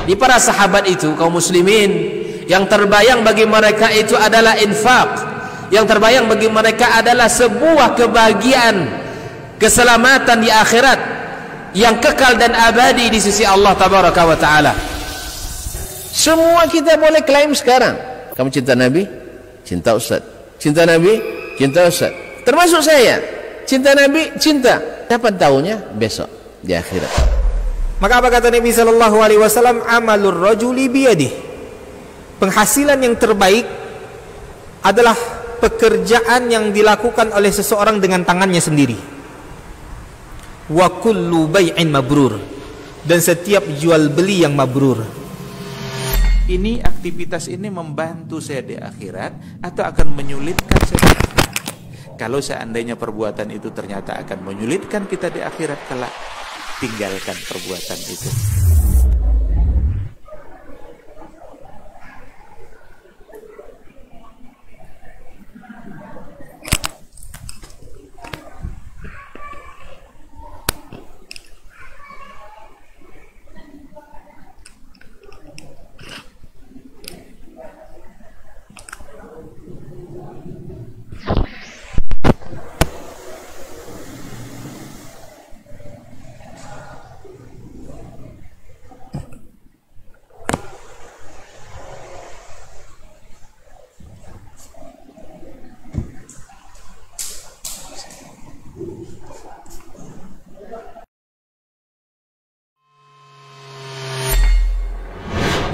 Di para sahabat itu, kaum muslimin, yang terbayang bagi mereka itu adalah infak, yang terbayang bagi mereka adalah sebuah kebahagiaan, keselamatan di akhirat yang kekal dan abadi di sisi Allah tabaraka wa taala. Semua kita boleh klaim sekarang, kamu cinta Nabi, cinta Ustaz. Cinta Nabi, cinta Ustaz. Termasuk saya, cinta Nabi, cinta. Kapan tahunya? Besok di akhirat. Maka apa kata Nabi sallallahu alaihi wasallam? Amalur rajuli biyadih. Penghasilan yang terbaik adalah pekerjaan yang dilakukan oleh seseorang dengan tangannya sendiri. Wa kullu bai'in mabrur, dan setiap jual beli yang mabrur. Ini aktivitas ini membantu saya di akhirat atau akan menyulitkan saya di akhirat? Kalau seandainya perbuatan itu ternyata akan menyulitkan kita di akhirat kelak, tinggalkan perbuatan itu.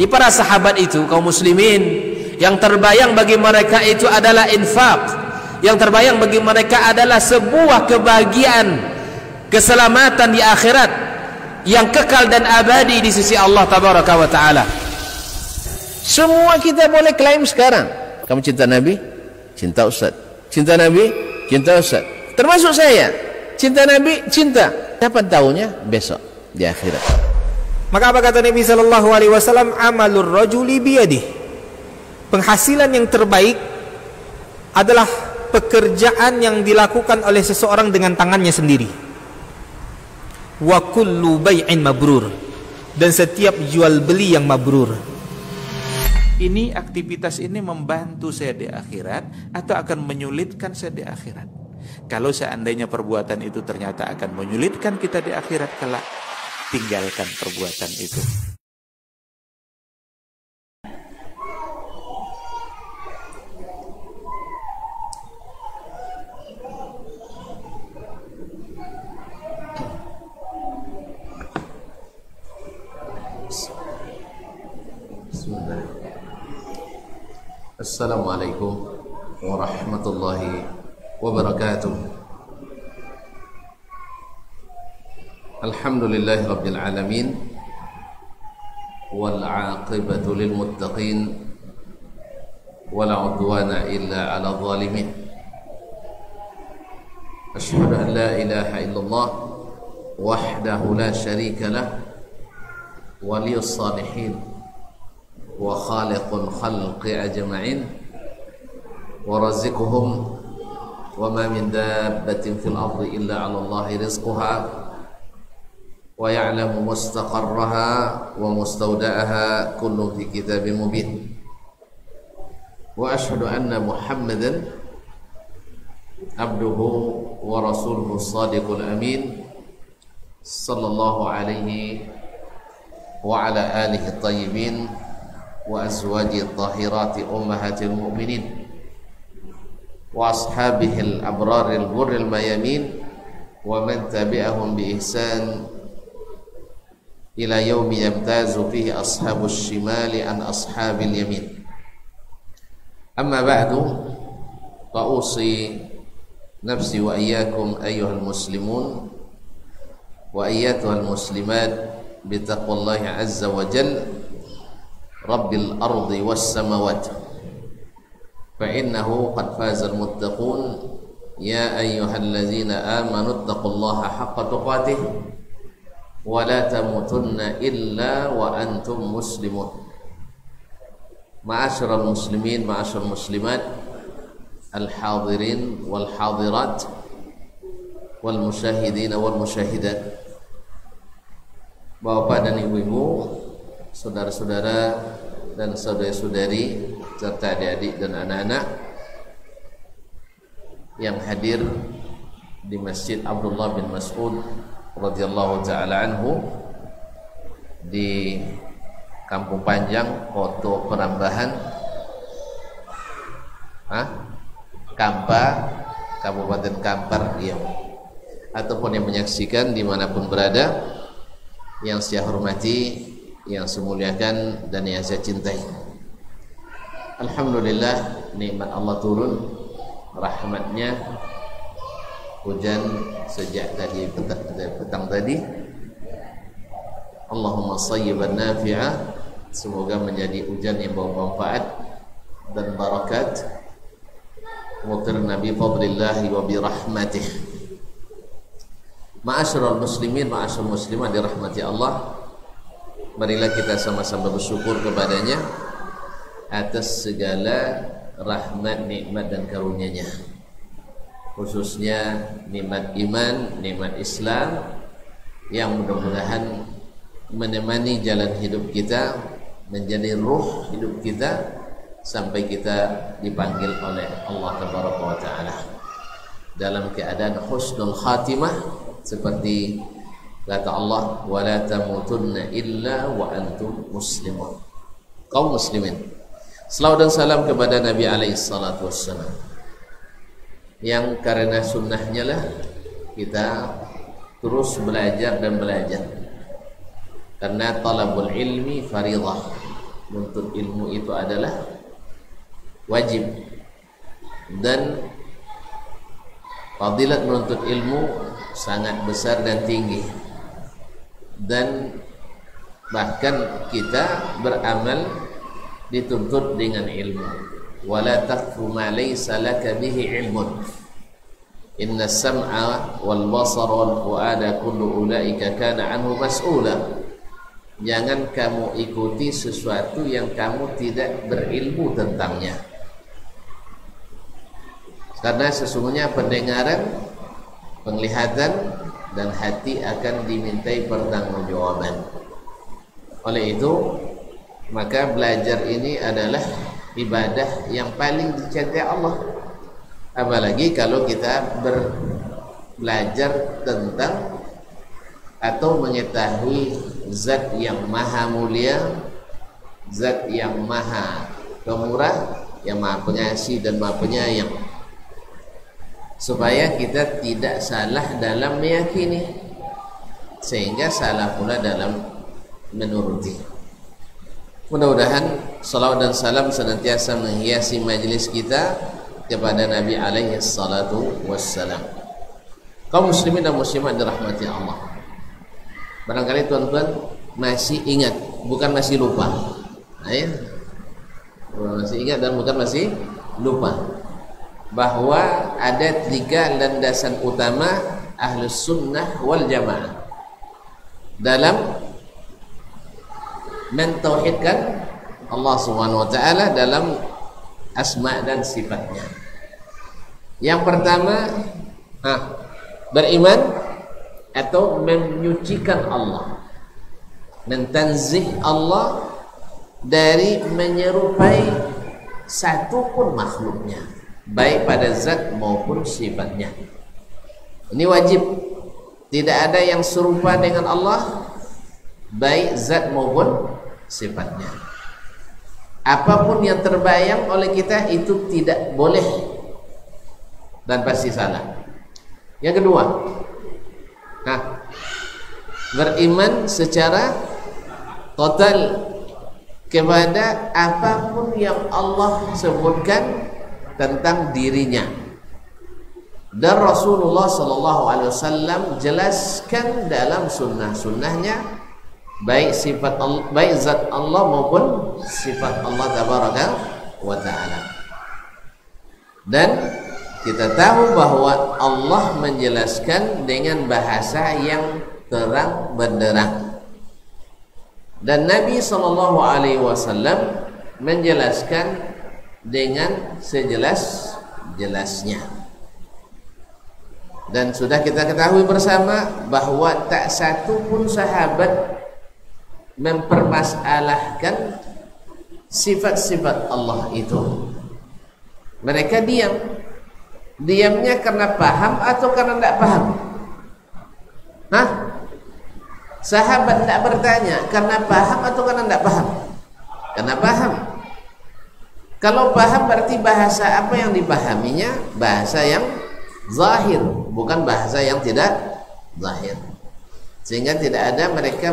Di para sahabat itu, kaum muslimin, yang terbayang bagi mereka itu adalah infak, yang terbayang bagi mereka adalah sebuah kebahagiaan, keselamatan di akhirat yang kekal dan abadi di sisi Allah tabaraka wa taala. Semua kita boleh klaim sekarang, kamu cinta Nabi, cinta Ustaz. Cinta Nabi, cinta Ustaz. Termasuk saya, cinta Nabi, cinta. Kapan tahunya? Besok di akhirat. Maka apa kata Nabi sallallahu alaihi wasallam? Amalur rajuli biyadih. Penghasilan yang terbaik adalah pekerjaan yang dilakukan oleh seseorang dengan tangannya sendiri. Wa kullu bai'in mabrur, dan setiap jual beli yang mabrur. Ini aktivitas ini membantu saya di akhirat atau akan menyulitkan saya di akhirat? Kalau seandainya perbuatan itu ternyata akan menyulitkan kita di akhirat kelak, tinggalkan perbuatan itu. Assalamualaikum warahmatullahi wabarakatuh. Alhamdulillahi rabbil alamin, wal aqibatu lil muttaqin, wala udwana illa ala zalimin. Asyhadu an la ilaha illallah wahdahu la syarika lah, waliyus salihin wa khaliqul khalqi ajma'in, wa razikuhum wa ma min dabbatin fil ardi illa 'ala Allahi rizquha wa ya'lamu mustaqarraha wa mustawda'aha kullu fi kitabin mubin. Wa ashhadu anna Muhammadan abduhu wa rasuluhu shadiqul amin, sallallahu alaihi wa ala alihi at-tayyibin wa azwaji at-tahirati ummahatil mu'minin wa ashabihi al-abraril ghurril mayamin wa man tabi'ahum bi ihsan ila yaumi yamtazu fihi ashabus shimali an ashabil yamin. Amma ba'du, fa usi nafsi wa iyyakum ayyuhal muslimun wa ayyatuhal muslimat bitaqwallahi azza wa jalla rabbil ardi was samawati, fa innahu qad fazal muttaqun. Ya ayyuhalladzina amanu taqullaha haqqa tuqatih wa la tamutunna illa wa antum muslimun. Ma'asyiral muslimin, ma'asyiral muslimat, al-hadirin wal hadirat wal musyahidin wal musyahidat. Bapak dan ibu-ibu saudara-saudara dan saudari-saudari serta adik-adik dan anak-anak yang hadir di Masjid Abdullah bin Mas'ud radhiyallahu taala anhu di Kampung Panjang, Koto Perambahan, Kampa, Kabupaten Kampar, Riau, ataupun yang menyaksikan dimanapun berada, yang saya hormati, yang saya muliakan dan yang saya cintai. Alhamdulillah, nikmat Allah turun, rahmatnya, hujan sejak tadi petang tadi. Allahumma sayyiban nafi'ah, semoga menjadi hujan yang bawa manfaat dan barakat. Mutirna bi fadlillahi wa bi rahmatih. Ma'asyiral muslimin, ma'asyiral muslimat dirahmati Allah, marilah kita sama-sama bersyukur kepadanya atas segala rahmat, nikmat dan karunia-Nya, khususnya nikmat iman, nikmat Islam yang mudah-mudahan menemani jalan hidup kita, menjadi ruh hidup kita sampai kita dipanggil oleh Allah Tabaraka wa Ta'ala dalam keadaan husnul khatimah, seperti kata Allah, wala tamutunna illa wa antum muslimun, kaum muslimin. Selawat dan salam kepada Nabi alaihi salatu wassalam, yang karena sunnahnya lah kita terus belajar dan belajar, karena talabul ilmi faridah, menuntut ilmu itu adalah wajib, dan fadilat menuntut ilmu sangat besar dan tinggi, dan bahkan kita beramal dituntut dengan ilmu. Wala taqfu ma laysa laka bihi ilmun, inna sam'a wal basara wal fuada kullu ulaika kana anhu mas'ula. Jangan kamu ikuti sesuatu yang kamu tidak berilmu tentangnya, karena sesungguhnya pendengaran, penglihatan dan hati akan dimintai pertanggungjawaban. Oleh itu, maka belajar ini adalah ibadah yang paling dicintai Allah. Apalagi kalau kita belajar tentang atau mengetahui zat yang maha mulia, zat yang maha pemurah, yang maha pengasih dan maha penyayang, supaya kita tidak salah dalam meyakini, sehingga salah pula dalam menuruti. Mudah-mudahan salawat dan salam senantiasa menghiasi majlis kita kepada Nabi alaihi salatu wassalam. Kaum muslimin dan muslimat dirahmati Allah, barangkali tuan-tuan masih ingat, bukan masih lupa. Masih ingat dan bukan masih lupa, bahwa ada 3 landasan utama Ahlus Sunnah wal Jamaah dalam mentauhidkan Allah Subhanahu wa Ta'ala dalam asma dan sifatnya. Yang pertama, beriman atau menyucikan Allah, mentanzih Allah dari menyerupai satu pun makhluknya, baik pada zat maupun sifatnya. Ini wajib, tidak ada yang serupa dengan Allah, baik zat maupun sifatnya. Apapun yang terbayang oleh kita itu tidak boleh dan pasti salah. Yang kedua, beriman secara total kepada apapun yang Allah sebutkan tentang dirinya, dan Rasulullah SAW jelaskan dalam sunnah-sunnahnya, baik sifat Allah, baik zat Allah maupun sifat Allah Tabaraka wa Ta'ala. Dan kita tahu bahwa Allah menjelaskan dengan bahasa yang terang benderang, dan Nabi SAW menjelaskan dengan sejelas-jelasnya. Dan sudah kita ketahui bersama bahwa tak satu pun sahabat mempermasalahkan sifat-sifat Allah itu. Mereka diam. Diamnya karena paham atau karena tidak paham? Hah? Sahabat tidak bertanya karena paham atau karena tidak paham? Karena paham. Kalau paham berarti bahasa apa yang dipahaminya? Bahasa yang zahir, bukan bahasa yang tidak zahir. Sehingga tidak ada mereka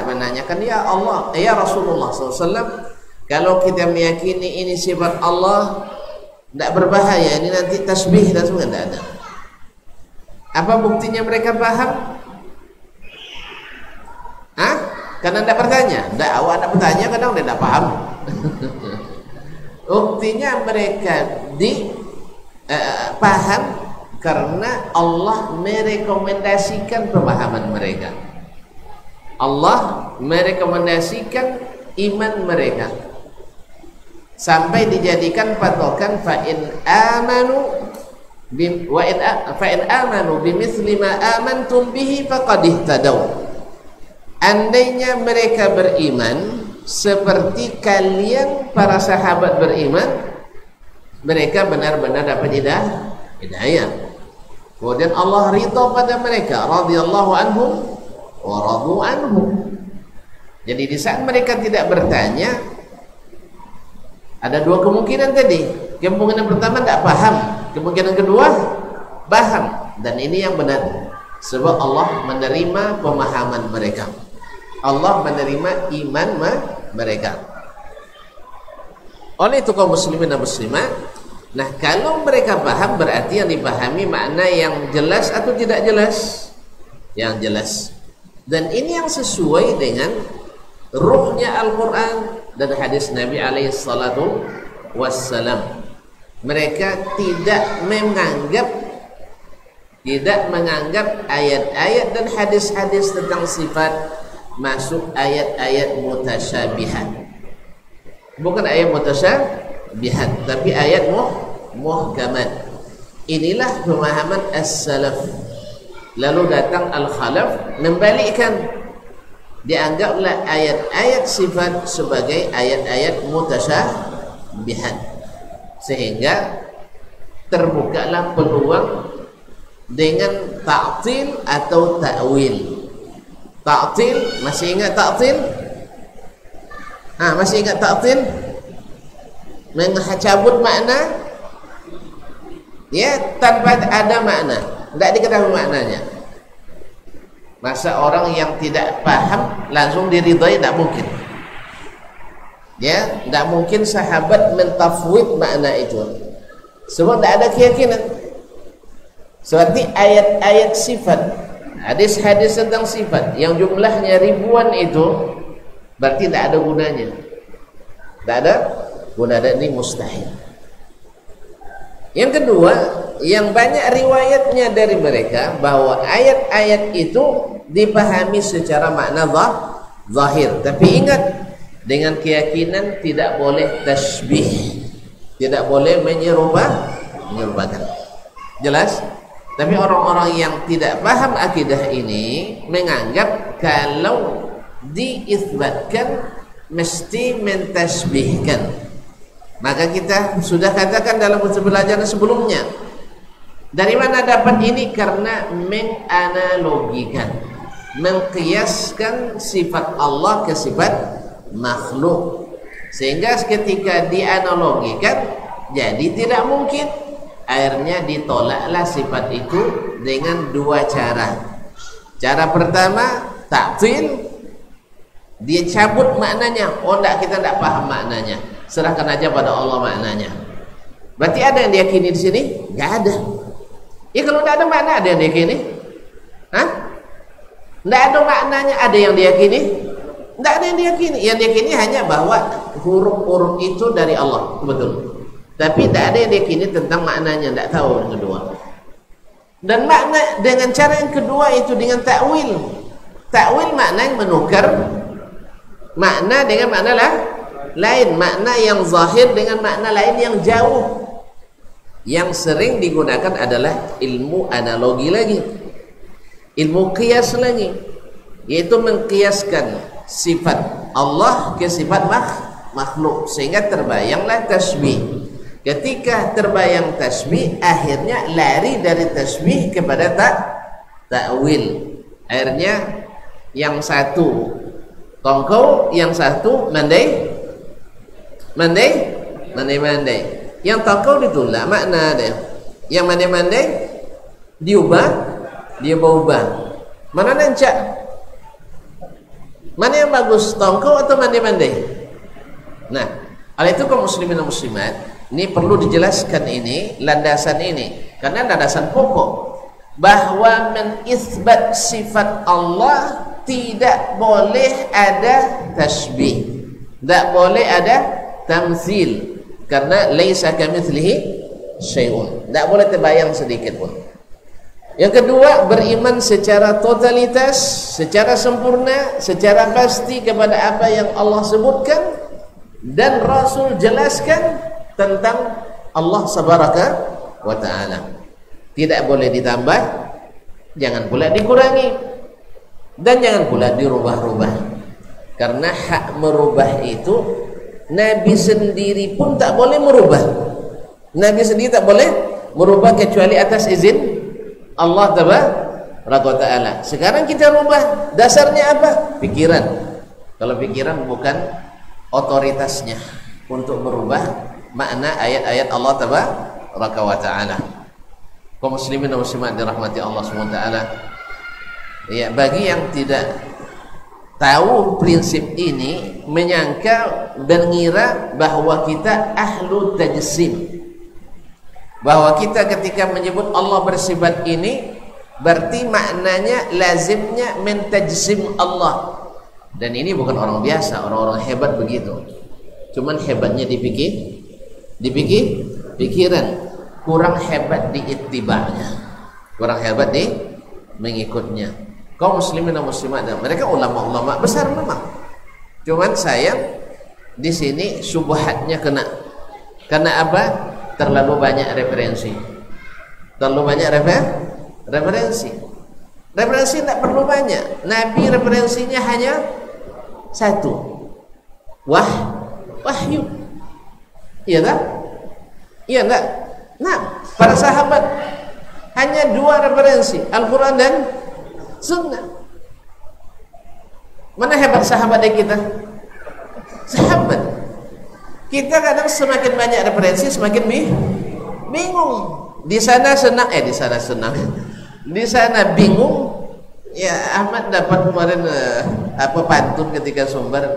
menanyakan, ya Allah, ya Rasulullah SAW, kalau kita meyakini ini sifat Allah, tidak berbahaya, ini nanti tasbih dan semua, tidak ada. Apa buktinya mereka paham? Hah? Karena tidak bertanya. Tidak, awak tidak bertanya, kadang tidak paham. Buktinya mereka paham karena Allah merekomendasikan pemahaman mereka. Allah merekomendasikan iman mereka sampai dijadikan patokan fa in amanu bimithli ma amantum bihi faqad ihtadaw. Andainya mereka beriman seperti kalian para sahabat beriman, mereka benar-benar dapat hidayah. Kemudian Allah ridha pada mereka, radhiyallahu anhum wa radu anhum. Jadi di saat mereka tidak bertanya, ada dua kemungkinan tadi. Kemungkinan pertama tidak paham, kemungkinan kedua paham, dan ini yang benar. Sebab Allah menerima pemahaman mereka, Allah menerima iman mereka. Oleh itu kaum muslimin dan muslimat, nah kalau mereka paham berarti yang dipahami makna yang jelas atau tidak jelas? Yang jelas. Dan ini yang sesuai dengan ruhnya Al-Quran dan hadis Nabi alaihi salatu wassalam. Mereka tidak menganggap ayat-ayat dan hadis-hadis tentang sifat masuk ayat-ayat mutasyabihat. Bukan ayat mutasyabihat, tapi ayat muhkamat. Inilah pemahaman as-salaf. Lalu datang al-khalaf membalikkan. Dianggaplah ayat-ayat sifat sebagai ayat-ayat mutasyabihat, sehingga terbukalah peluang dengan ta'til atau ta'wil. Ta'til, masih ingat ta'til? Masih ingat ta'til? Mencabut makna, ya, tanpa ada makna, tidak diketahui maknanya. Masa orang yang tidak paham langsung diridai? Tidak mungkin. Ya, tidak mungkin sahabat mentafwid makna itu, sebab tidak ada keyakinan. Seperti ayat-ayat sifat, hadis-hadis tentang sifat yang jumlahnya ribuan itu, berarti tidak ada gunanya. Tidak ada gunanya, ini mustahil. Yang kedua, yang banyak riwayatnya dari mereka bahwa ayat-ayat itu dipahami secara makna zahir. Tapi ingat, dengan keyakinan tidak boleh tasbih, tidak boleh menyerupakan. Jelas? Tapi orang-orang yang tidak paham akidah ini menganggap kalau diisbatkan mesti mentasbihkan. Maka kita sudah katakan dalam pelajaran sebelumnya, dari mana dapat ini? Karena menganalogikan, mengkiaskan sifat Allah ke sifat makhluk, sehingga ketika dianalogikan jadi tidak mungkin. Akhirnya ditolaklah sifat itu dengan dua cara. Cara pertama, ta'til, dia cabut maknanya. Oh enggak, kita tidak paham maknanya, serahkan aja pada Allah maknanya. Berarti ada yang diyakini di sini? Enggak ada. Ya kalau tidak ada makna, ada yang diyakini? Tidak ada maknanya, ada yang diyakini? Tidak ada yang diyakini. Yang diyakini hanya bahwa huruf-huruf itu dari Allah, betul. Tapi tidak ada yang diyakini tentang maknanya, tidak tahu yang kedua. Dan makna dengan cara yang kedua itu dengan ta'wil. Ta'wil makna yang menukar makna dengan makna lain, makna yang zahir dengan makna lain yang jauh. Yang sering digunakan adalah ilmu analogi lagi, ilmu qiyas lagi, yaitu mengkiaskan sifat Allah ke sifat makhluk, sehingga terbayanglah tasbih. Ketika terbayang tasbih, akhirnya lari dari tasbih kepada takwil. Akhirnya yang satu tongkol, yang satu mandai. Yang tongkol ditolak makna dia. Yang mandai diubah. Mana nancak? Mana yang bagus, tongkol atau mandai? Nah, oleh itu kaum muslimin dan muslimat, ini perlu dijelaskan ini, landasan ini, karena landasan pokok bahwa menisbat sifat Allah tidak boleh ada tasbih, tidak boleh ada tamthil, karena laisa kamitslihi syai'un, tidak boleh terbayang sedikit pun. Yang kedua, beriman secara totalitas, secara sempurna, secara pasti kepada apa yang Allah sebutkan dan Rasul jelaskan tentang Allah Subhanahu wa ta'ala. Tidak boleh ditambah, jangan pula dikurangi, dan jangan pula dirubah-rubah. Karena hak merubah itu Nabi sendiri pun tak boleh merubah. Nabi sendiri tak boleh merubah kecuali atas izin Allah Tabaraka wa ta'ala. Sekarang kita rubah, dasarnya apa? Pikiran. Kalau pikiran bukan otoritasnya untuk merubah makna ayat-ayat Allah Tabaraka wa ta'ala. Kaum muslimin dan muslimat dirahmati Allah SWT, ya, bagi yang tidak tahu prinsip ini, menyangka dan mengira bahwa kita ahlu tajsim, bahwa kita ketika menyebut Allah bersifat ini berarti maknanya lazimnya mentajsim Allah. Dan ini bukan orang biasa, orang-orang hebat begitu. Cuman hebatnya pikiran, kurang hebat di ittiba'nya, kurang hebat di mengikutnya. Kaum muslimin dan muslimat, mereka ulama-ulama besar memang. Cuman sayang di sini syubhatnya kena. Karena apa? Terlalu banyak referensi. Referensi tidak perlu banyak. Nabi referensinya hanya satu. Wahyu. Iya tak? Iya tak? Nah, para sahabat hanya dua referensi, Al-Quran dan Sunnah. Mana hebat sahabat dari kita? Sahabat. Kita kadang semakin banyak referensi semakin bingung. Di sana senang, di sana senang. Di sana bingung. Ya, Ahmad dapat kemarin pantun ketika Sumber.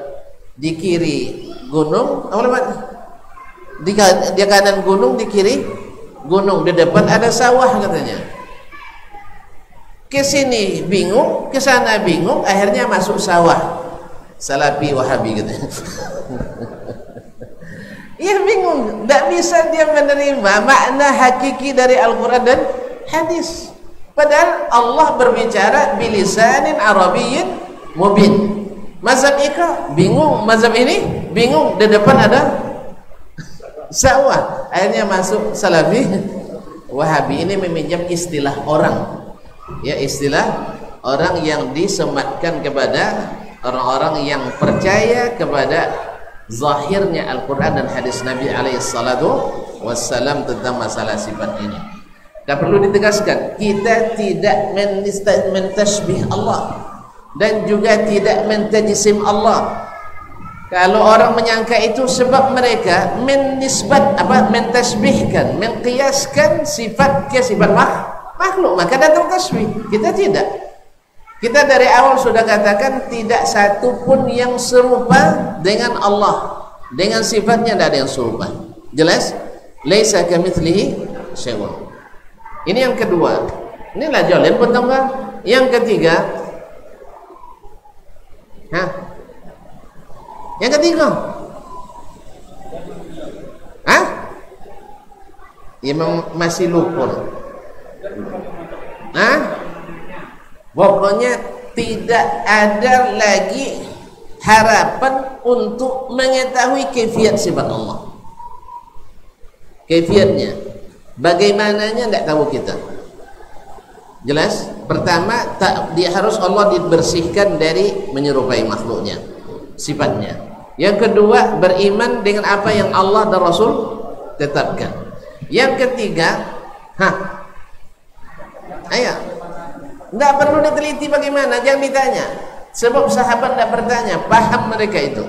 Di kiri gunung, di kanan gunung, di kiri gunung, di depan ada sawah katanya. Ke sini bingung, ke sana bingung, akhirnya masuk sawah. Salafi Wahabi gitu. Ia bingung, tidak bisa dia menerima makna hakiki dari Al-Quran dan hadis. Padahal Allah berbicara bilisanin Arabiyyin mubin. Mazhab Ika bingung, mazhab ini bingung, di depan ada sawah, akhirnya masuk Salafi Wahabi. Ini meminjam istilah orang, ya, istilah orang yang disematkan kepada orang-orang yang percaya kepada zahirnya Al-Quran dan hadis Nabi SAW tentang masalah sifat ini. Dan perlu ditegaskan, kita tidak mentasbih Allah dan juga tidak mentajsim Allah. Kalau orang menyangka itu sebab mereka mentasbihkan, mengkiaskan sifat ke sifat makhluk, maka datang tasbih. Kita tidak. Kita dari awal sudah katakan tidak satu pun yang serupa dengan Allah, dengan sifatnya tidak ada yang serupa. Jelas? Laisa kamitslihi syai'un. Ini yang kedua. Inilah jalan pertama. Yang ketiga, yang ketiga, masih lupa. Pokoknya tidak ada lagi harapan untuk mengetahui kaifiat sifat Allah. Kaifiatnya, bagaimananya tidak tahu kita. Jelas? Pertama, dia harus Allah dibersihkan dari menyerupai makhluknya, sifatnya. Yang kedua, beriman dengan apa yang Allah dan Rasul tetapkan. Yang ketiga, ayo, tidak perlu diteliti bagaimana, jangan ditanya. Sebab sahabat tidak bertanya, paham mereka itu.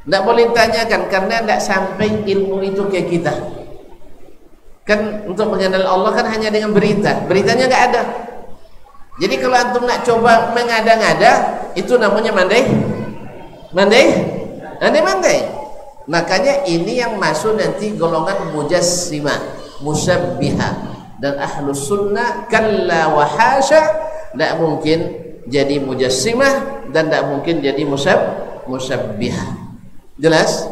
Tidak boleh ditanyakan karena tidak sampai ilmu itu ke kita. Kan untuk mengenal Allah kan hanya dengan berita, beritanya nggak ada. Jadi kalau antum nak coba mengada-ngada, itu namanya mandai. Makanya ini yang masuk nanti golongan mujassimah, musyabbihah, dan ahlus sunnah kalla wa hasya, tidak mungkin jadi mujassimah dan tidak mungkin jadi musyabbihah. Jelas?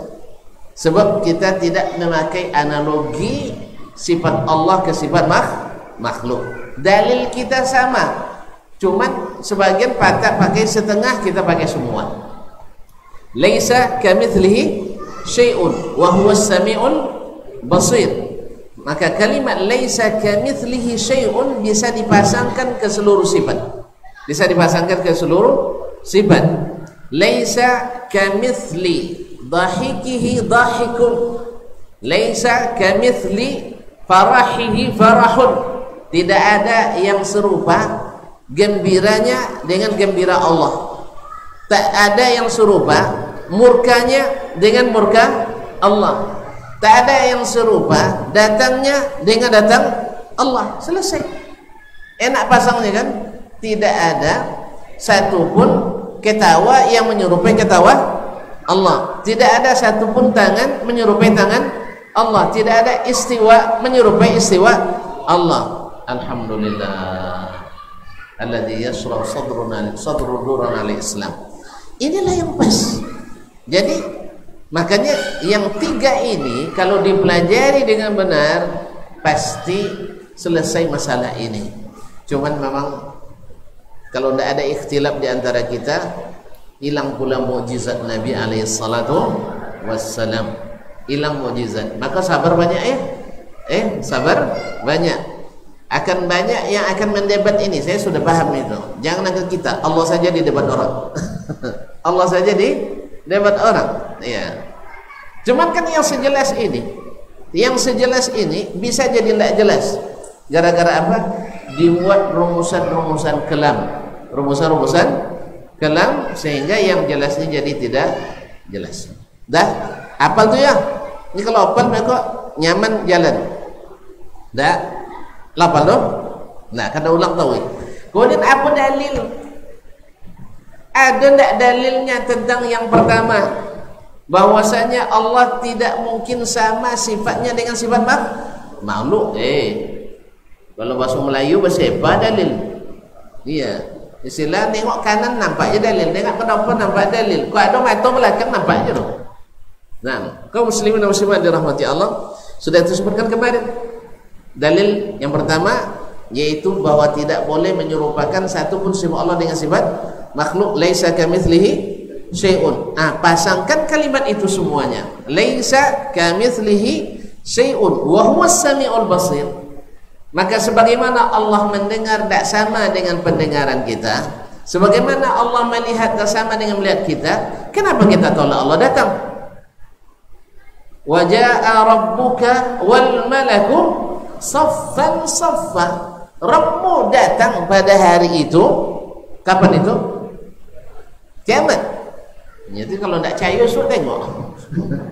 Sebab kita tidak memakai analogi sifat Allah ke sifat makhluk. Dalil kita sama, cuman sebagian pakai setengah, kita pakai semua. Laisa kamitslihi syai'un wa huwas samiul basir. Maka kalimat laisa kamitslihi syai'un bisa dipasangkan ke seluruh sifat. Bisa dipasangkan ke seluruh sifat. Laisa kamitsli dhahikihi dhahikun. Laisa kamitsli farahihi farahun. Tidak ada yang serupa gembiranya dengan gembira Allah. Tak ada yang serupa murkanya dengan murka Allah. Tak ada yang serupa datangnya dengan datang Allah. Selesai. Enak pasangnya kan? Tidak ada satupun ketawa yang menyerupai ketawa Allah. Tidak ada satupun tangan menyerupai tangan Allah. Tidak ada istiwa menyerupai istiwa Allah. Alhamdulillah alladzi yashrah sadruna al-Islam. Inilah yang pas. Jadi makanya yang tiga ini kalau dipelajari dengan benar pasti selesai masalah ini. Cuman memang kalau tidak ada ikhtilaf di antara kita, hilang pula mukjizat Nabi alaihi salatu wassalam. Hilang mukjizat. Maka sabar banyak ya. Sabar banyak. Akan banyak yang akan mendebat ini. Saya sudah paham itu. Jangan angkat kita. Allah saja di debat orang. Allah saja di debat orang. Ya. Cuman kan yang sejelas ini bisa jadi tidak jelas. Gara-gara apa? Dibuat rumusan-rumusan kelam. Rumusan-rumusan kelam sehingga yang jelasnya jadi tidak jelas. Dah, apal tuh ya? Ini kalau apal mereka nyaman jalan. Dah. Lapal dong? Nah, kena ulang tahu. Kemudian apa dalil? Ada tidak dalilnya tentang yang pertama? Bahwasanya Allah tidak mungkin sama sifatnya dengan sifat makhluk. Kalau bahasa Melayu bahasa apa dalil? Iya. Istilah tengok kanan nampaknya dalil, tengok ke depan nampak dalil. Kalau ada mata belakang nampaknya dong. Nah, kaum muslimin dan muslimat dirahmati Allah, sudah disebutkan kemarin. Dalil yang pertama yaitu bahwa tidak boleh menyerupakan satupun sifat Allah dengan sifat makhluk. Laisa kamitslihi syai'un. Pasangkan kalimat itu semuanya. Laisa kamitslihi syai'un wa huwas samiul basir. Maka sebagaimana Allah mendengar tak sama dengan pendengaran kita, sebagaimana Allah melihat tak sama dengan melihat kita, kenapa kita tolak Allah datang? Wa jaa rabbuka wal malaku saffan saffa. Rabbmu datang pada hari itu. Kapan itu? Kiamat. Jadi kalau tidak percaya suruh tengok.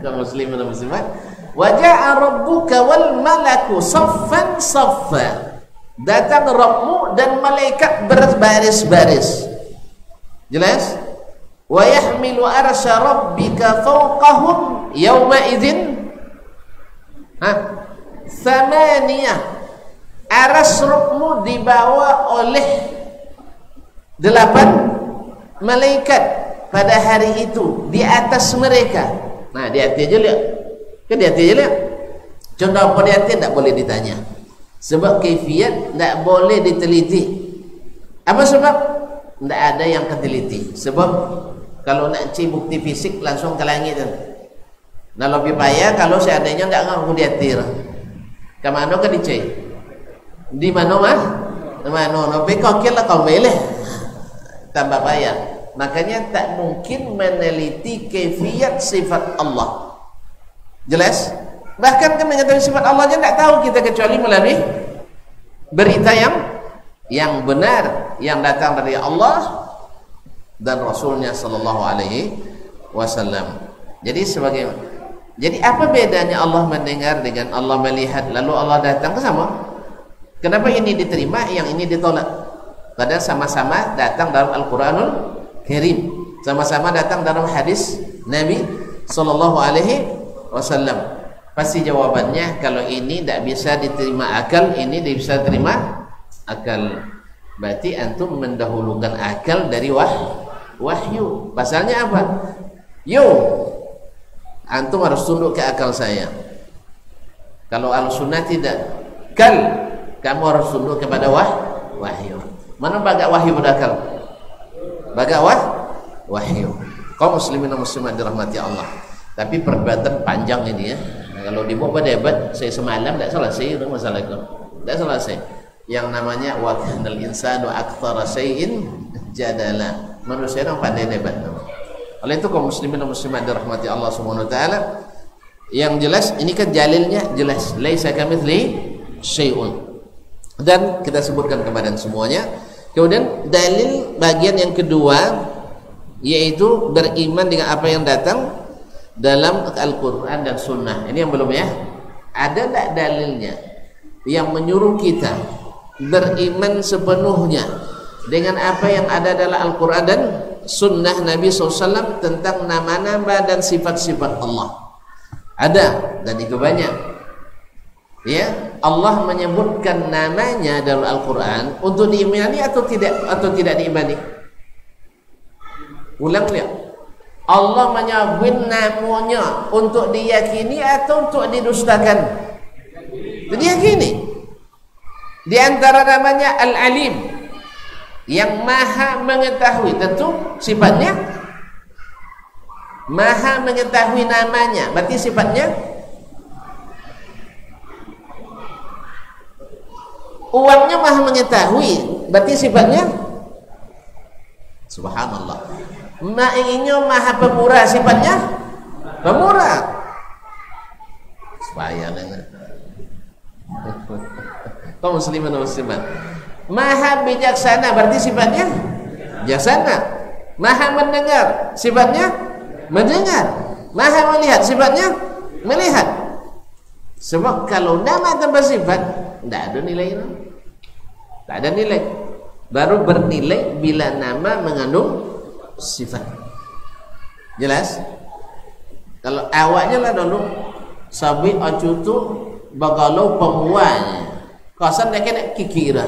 Kaum muslimin dan muslimat. Wa jaa rabbuka wal malaku saffan saffa. Datang Rabbmu dan malaikat berbaris-baris. Jelas? Wa yahmilu arsya rabbika fawqahum yawma idzin Thamaniyah. Aras Rabbmu dibawa oleh 8 malaikat pada hari itu di atas mereka. Nah, di hati aja lihat. Kan di hati aja lihat. Contoh apa di hati tidak boleh ditanya. Sebab kaifiat tidak boleh diteliti. Apa sebab? Tidak ada yang keteliti. Sebab kalau nak cari bukti fisik langsung ke langit. Nah, lebih payah kalau seandainya tidak ngaku di hati. Kemana ke dicai? Di mana mah? Mano pekok kira kau boleh tambah bayar. Makanya tak mungkin meneliti kefiat sifat Allah. Jelas? Bahkan kan mengetahui sifat Allah aja tak tahu kita kecuali melalui berita yang benar yang datang dari Allah dan Rasulnya Sallallahu Alaihi Wasallam. Jadi apa bedanya Allah mendengar dengan Allah melihat lalu Allah datang ke sama? Kenapa ini diterima yang ini ditolak? Padahal sama-sama datang dalam Al-Quranul Karim, sama-sama datang dalam hadis Nabi Sallallahu Alaihi Wasallam. Pasti jawabannya kalau ini tidak bisa diterima akal, ini bisa diterima akal. Berarti antum mendahulukan akal dari wahyu. Pasalnya apa? Antum harus tunduk ke akal saya. Kalau al-sunnah tidak, kamu harus tunduk kepada wahyu. Mana baga wahyu berakal? Baga wahyu. Kaum muslimin dan muslimat dirahmati Allah. Tapi perdebatan panjang ini ya. Nah, kalau dibawa berdebat saya semalam tidak selesai itu masalah itu. Tidak selesai. Yang namanya wa kanal insanu aktsara syai'in jadala. Manusia yang pandai debat. Oleh itu kaum muslimin dan muslimat dirahmati Allah Subhanahu wa taala, yang jelas ini kan dalilnya jelas, laisa kamitsli syai'un. Dan kita sebutkan kepada semuanya. Kemudian dalil bagian yang kedua yaitu beriman dengan apa yang datang dalam Al-Qur'an dan Sunnah. Ini yang belum ya. Ada tak dalilnya yang menyuruh kita beriman sepenuhnya dengan apa yang ada dalam Al-Quran dan Sunnah Nabi SAW tentang nama-nama dan sifat-sifat Allah? Ada, dan itu banyak. Ya, Allah menyebutkan namanya dalam Al-Quran untuk diimani atau tidak diimani? Ulang lihat. Allah menyebut namanya untuk diyakini atau untuk didustakan? Diyakini. Di antara namanya Al-Alim, yang maha mengetahui, tentu sifatnya maha mengetahui namanya, berarti sifatnya. Uangnya maha mengetahui, berarti sifatnya. Subhanallah. Ma'inyo maha pemurah, sifatnya pemurah. Supaya dengar. Kaum muslimin dan muslimat, maha bijaksana berarti sifatnya bijaksana. Maha mendengar sifatnya mendengar. Maha melihat sifatnya melihat. Sebab kalau nama tanpa sifat tidak ada nilai, tidak ada nilai. Baru bernilai bila nama mengandung sifat. Jelas? Kalau awaknya lah dulu sabi acu tu bagalau pemuanya kawasan dia kena kikira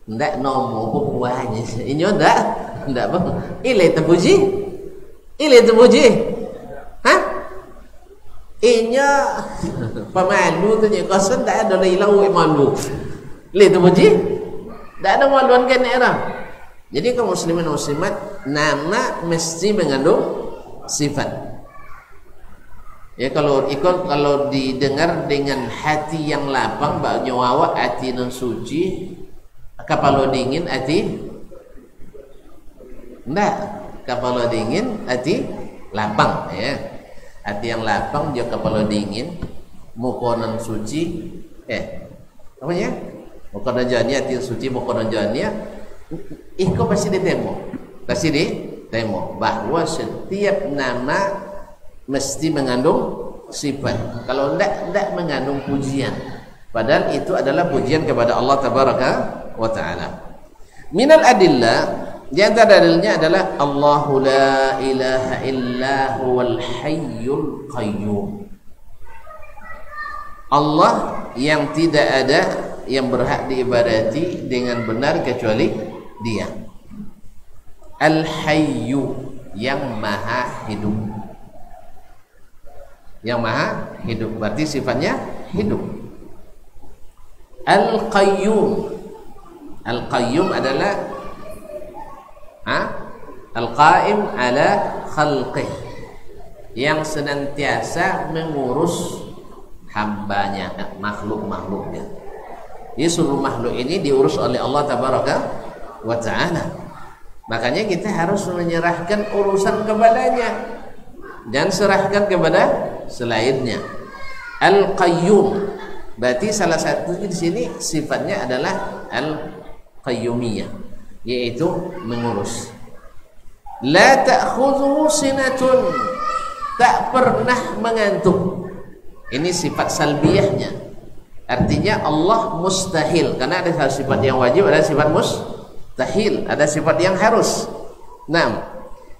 ndak nomor pemuanya ini ndak apa ile terpuji ha inya pemalu tu je kawasan ndak ada ilau malu ile terpuji ndak ada maluan kena era. Jadi kaum muslimin dan muslimat, nama mesti mengandung sifat. Ya, kalau didengar dengan hati yang lapang, bak nyawa hati nan suci, kapalo dingin hati ndak, kapalo dingin hati lapang ya. Hati yang lapang dia kapalo dingin, muka nan suci apa ya? Muka nan jani hati yang suci, muka nan jani kau pasti ditemo bahwa setiap nama mesti mengandung sifat. Kalau tidak mengandung pujian, padahal itu adalah pujian kepada Allah Tabaraka wa Ta'ala. Minal adillah, di antara dalilnya adalah Allahu la ilaha illa huwal hayyul qayyum. Allah yang tidak ada yang berhak diibadati dengan benar kecuali Dia. Al-Hayyu, yang maha hidup. Yang maha hidup berarti sifatnya hidup. Al-Qayyum, Al-Qayyum adalah Al-Qaim ala khalqih, yang senantiasa mengurus hambanya, makhluk-makhluknya. Jadi seluruh makhluk ini diurus oleh Allah Tabaraka wa Ta'ala. Makanya kita harus menyerahkan urusan kepadanya, dan serahkan kepada selainnya. Al-Qayyum, berarti salah satu di sini sifatnya adalah Al-Qayyumiyah, yaitu mengurus. La ta'khudhuhu sinatun, tak pernah mengantuk. Ini sifat salbiyahnya. Artinya Allah mustahil, karena ada sifat yang wajib, ada sifat mustahil, ada sifat yang harus. Nah,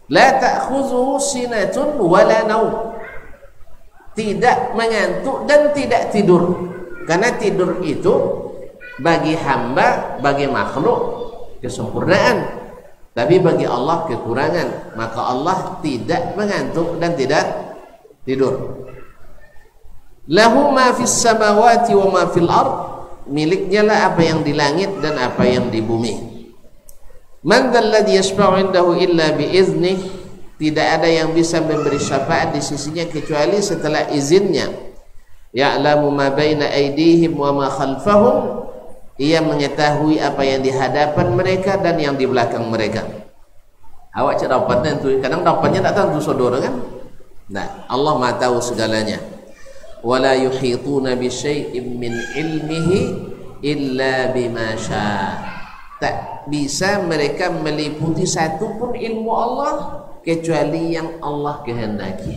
la ta'khudhuhu sinatun wala naum, tidak mengantuk dan tidak tidur. Karena tidur itu bagi hamba, bagi makhluk kesempurnaan, tapi bagi Allah kekurangan. Maka Allah tidak mengantuk dan tidak tidur. Lahu ma fis samawati wa ma fil ard, miliknya lah apa yang di langit dan apa yang di bumi. Man dzalladzi yashfa'u 'indahu illa bi iznih, tidak ada yang bisa memberi syafaat di sisinya kecuali setelah izinnya. Ya'lamu ma baina aydihim wa ma khalfahum, ia mengetahui apa yang di hadapan mereka dan yang di belakang mereka. Awak cak dapatnya tu, kadang dapatnya tak tahu saudara kan? Nah, Allah Maha tahu segalanya. Wala yuhituna bi syai'in min ilmihi illa bima syaa. Tak bisa mereka meliputi satu pun ilmu Allah kecuali yang Allah kehendaki.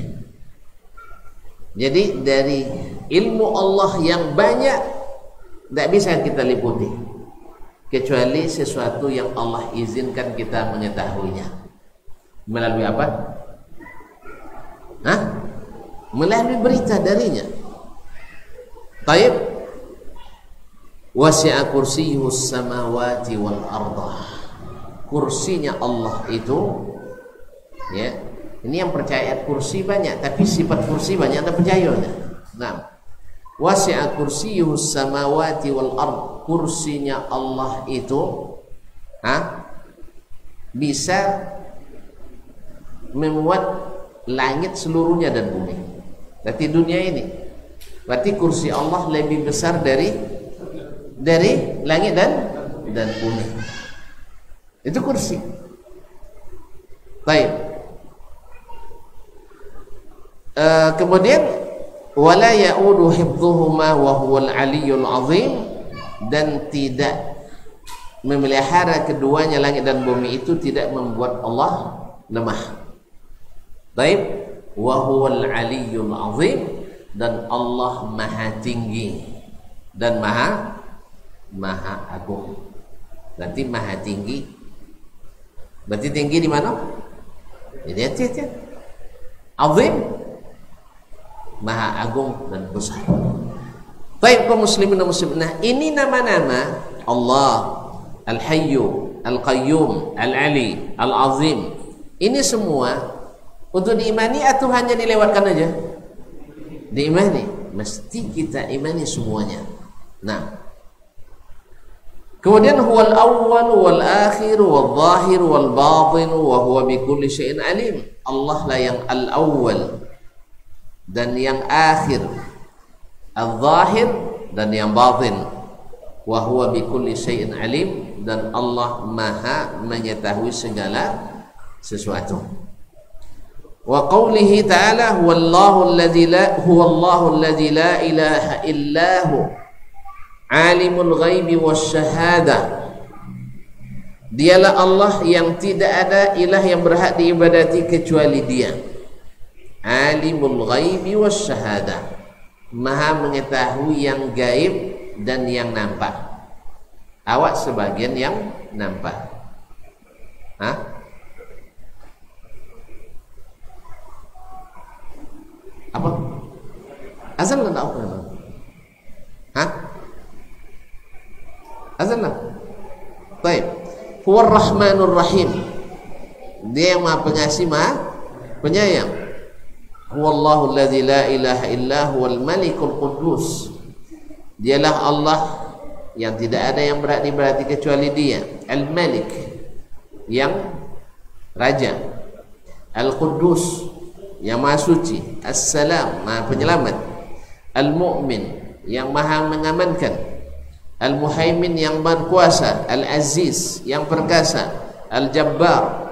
Jadi dari ilmu Allah yang banyak tak bisa kita liputi kecuali sesuatu yang Allah izinkan kita mengetahuinya. Melalui apa? Hah? Melalui berita darinya. Taib. Wasi'a kursiyuhus samawati wal ardah. Kursinya Allah itu, ya, ini yang percaya kursi banyak, tapi sifat kursi banyak ada percayanya. Nah, wasi'a kursiyuhus samawati wal ard, kursinya Allah itu bisa memuat langit seluruhnya dan bumi. Berarti dunia ini, berarti kursi Allah lebih besar dari langit dan bumi. Itu kursi. Baik. Kemudian wala ya'udu hifdhuhuma wa huwal aliyyul azim, dan tidak memelihara keduanya langit dan bumi itu tidak membuat Allah lemah. Baik, wa huwal aliyyul azim, dan Allah maha tinggi dan maha agung. Berarti maha tinggi, berarti tinggi di mana? Jadi hati-hati. Azim, maha agung dan besar. Baik kaum muslimin dan muslimat, ini nama-nama Allah, Al-Hayyu, Al-Qayyum, Al-Ali, Al-Azim. Ini semua untuk diimani atau hanya dilewatkan aja? Diimani, mesti kita imani semuanya. Nah, kemudian huwal awwal wal akhir wal zahir wal batin wa huwa bikulli syai'in alim. Allah lah yang al-awwal dan yang akhir, al-zahir dan yang batin, wa huwa bikulli syai'in alim, dan Allah maha mengetahui segala sesuatu. Wa qawlihi ta'ala huwallahu alladzi la ilaha illahu alimul ghaibi wasyahadah, dialah Allah yang tidak ada ilah yang berhak diibadati kecuali dia. Alimul ghaibi wasyahadah, maha mengetahui yang gaib dan yang nampak. Awak sebagian yang nampak. Apa? Azan lah tak apa? Azan lah. Baik. Huwar Rahmanur Rahim, dia yang maha pengasih, maha penyayang. Huwallahu alladzi la ilaha illa huwal malikul quddus, dialah Allah yang tidak ada yang berhak diibadati kecuali dia. Al-Malik, yang raja. Al-Quddus, yang maha suci. As-Salam, maha penyelamat. Al-Mu'min, yang maha mengamankan. Al-Muhaimin yang berkuasa, Al-Aziz yang perkasa, Al-Jabbar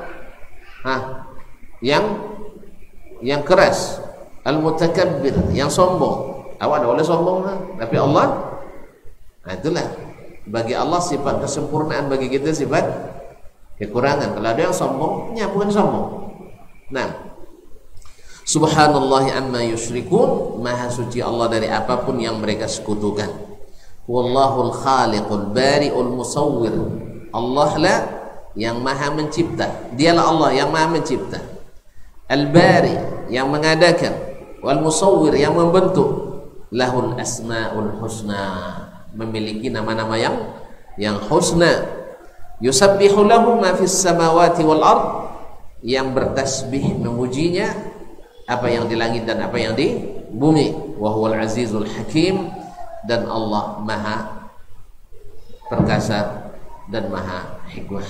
yang keras, Al-Mutakabbir yang sombong. Awak tak boleh sombong tapi Allah, itulah bagi Allah sifat kesempurnaan, bagi kita sifat kekurangan. Kalau ada yang sombongnya bukan sombong. Nah, subhanallah amma yusyrikun, maha suci Allah dari apapun yang mereka sekutukan. Wallahul khaliqul bari'ul musawwir, Allah lah yang maha mencipta, dialah Allah yang maha mencipta. Al-bari yang mengadakan, wal musawwir yang membentuk. Lahul asmaul husna, memiliki nama-nama yang husna. Yusabbihu lahu ma fis samawati wal ard, yang bertasbih memujinya apa yang di langit dan apa yang di bumi. Wa huwal azizul hakim, dan Allah maha perkasa dan maha hikmah.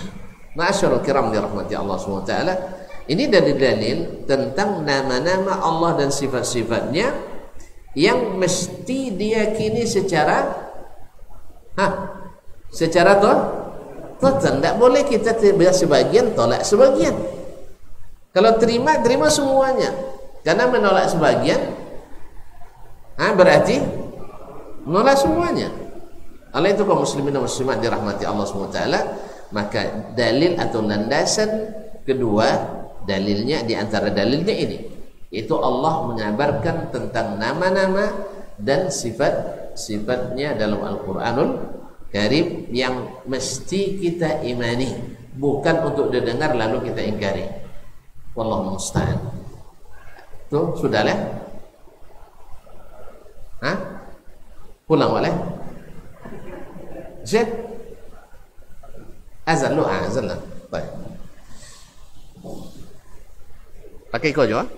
Ma'asyiral kiram dirahmati Allah SWT, ini dalil-dalil tentang nama-nama Allah dan sifat-sifatnya yang mesti diyakini secara total. Tidak boleh kita terima sebagian, tolak sebagian. Kalau terima semuanya. Karena menolak sebagian berarti menolak semuanya. Oleh itu kaum muslimin dan muslimat dirahmati Allah SWT, maka dalil atau landasan kedua, dalilnya di antara dalilnya ini, itu Allah mengabarkan tentang nama-nama dan sifat-sifatnya dalam Al-Quranul Karim yang mesti kita imani, bukan untuk didengar lalu kita ingkari. Wallahu musta'an. Tuh, sudahlah. Pulang boleh? Syekh? Azan lu, azan lah. Baik. Pakai kau juga?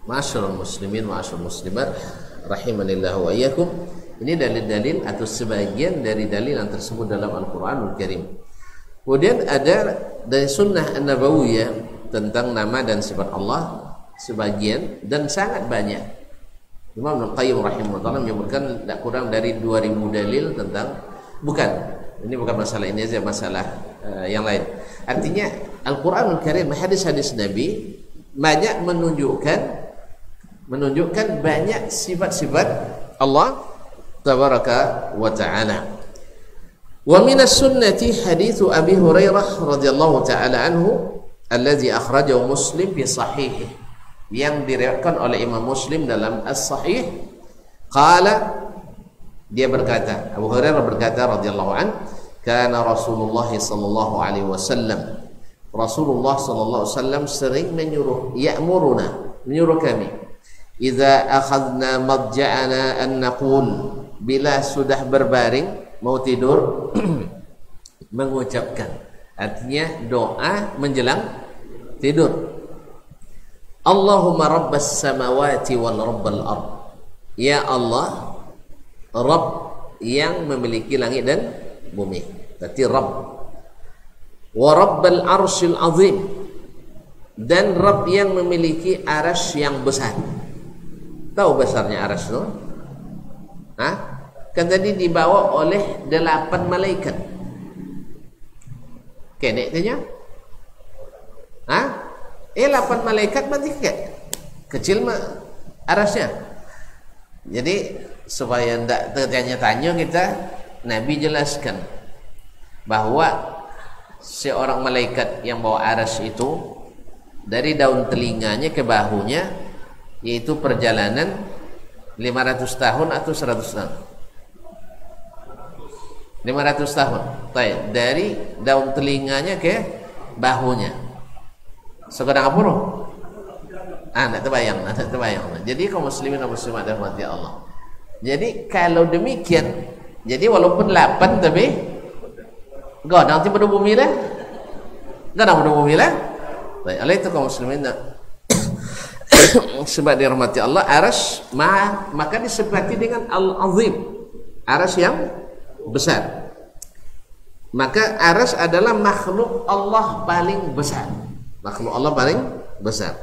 Ma'asyiral muslimin, ma'asyiral muslimat, rahimanillah wa iyyakum. Ini dalil-dalil atau sebagian dari dalil yang tersebut dalam Al-Qur'anul Karim. Kemudian ada dari sunnah an-nabawiyah tentang nama dan sifat Allah sebagian dan sangat banyak. Imam Al-Qayyim rahimahullah menyebutkan tidak kurang dari 2000 dalil tentang ini bukan masalah ini saja, masalah yang lain. Artinya Al-Qur'anul Karim, hadis-hadis Nabi banyak menunjukkan banyak sifat-sifat Allah tabaraka wa ta'ala. Wa minas sunnati hadithu Abi Hurairah radhiyallahu ta'ala anhu alladhi akhrajahu Muslim fi sahihih, yang diriwayatkan oleh Imam Muslim dalam As-Sahih. Qala, dia berkata, Abu Hurairah berkata radhiyallahu an, kana Rasulullah sallallahu alaihi wasallam, Rasulullah sallallahu alaihi wasallam sering menyuruh kami, idza akhadna madja'ana an naqul, bila sudah berbaring mau tidur mengucapkan, artinya doa menjelang tidur, Allahumma rabbas samawati wal rabbal ard, ya Allah Rabb yang memiliki langit dan bumi, berarti Rabb, wa rabbal arsyil azim, dan Rabb yang memiliki arasy yang besar. Tahu besarnya arasy itu? Kan tadi dibawa oleh 8 malaikat. Kenek tanya? 8 malaikat berarti kecil mah arasnya. Jadi supaya tidak tertanya-tanya kita, Nabi jelaskan bahwa seorang malaikat yang bawa aras itu dari daun telinganya ke bahunya, yaitu perjalanan 500 tahun atau 100 tahun. 500 tahun. Dari daun telinganya ke bahunya. Sekarang apa? Tidak terbayang. Jadi kaum muslimin dan muslimat dirahmati Allah. Jadi kalau demikian, jadi walaupun 8 tapi godang ti pada bumi lah. Godang pada bumi lah. Baik, oleh itu kaum muslimin sebab dirahmati Allah, aras maka disebati dengan al-azim, aras yang besar. Maka aras adalah makhluk Allah paling besar. Makhluk Allah paling besar.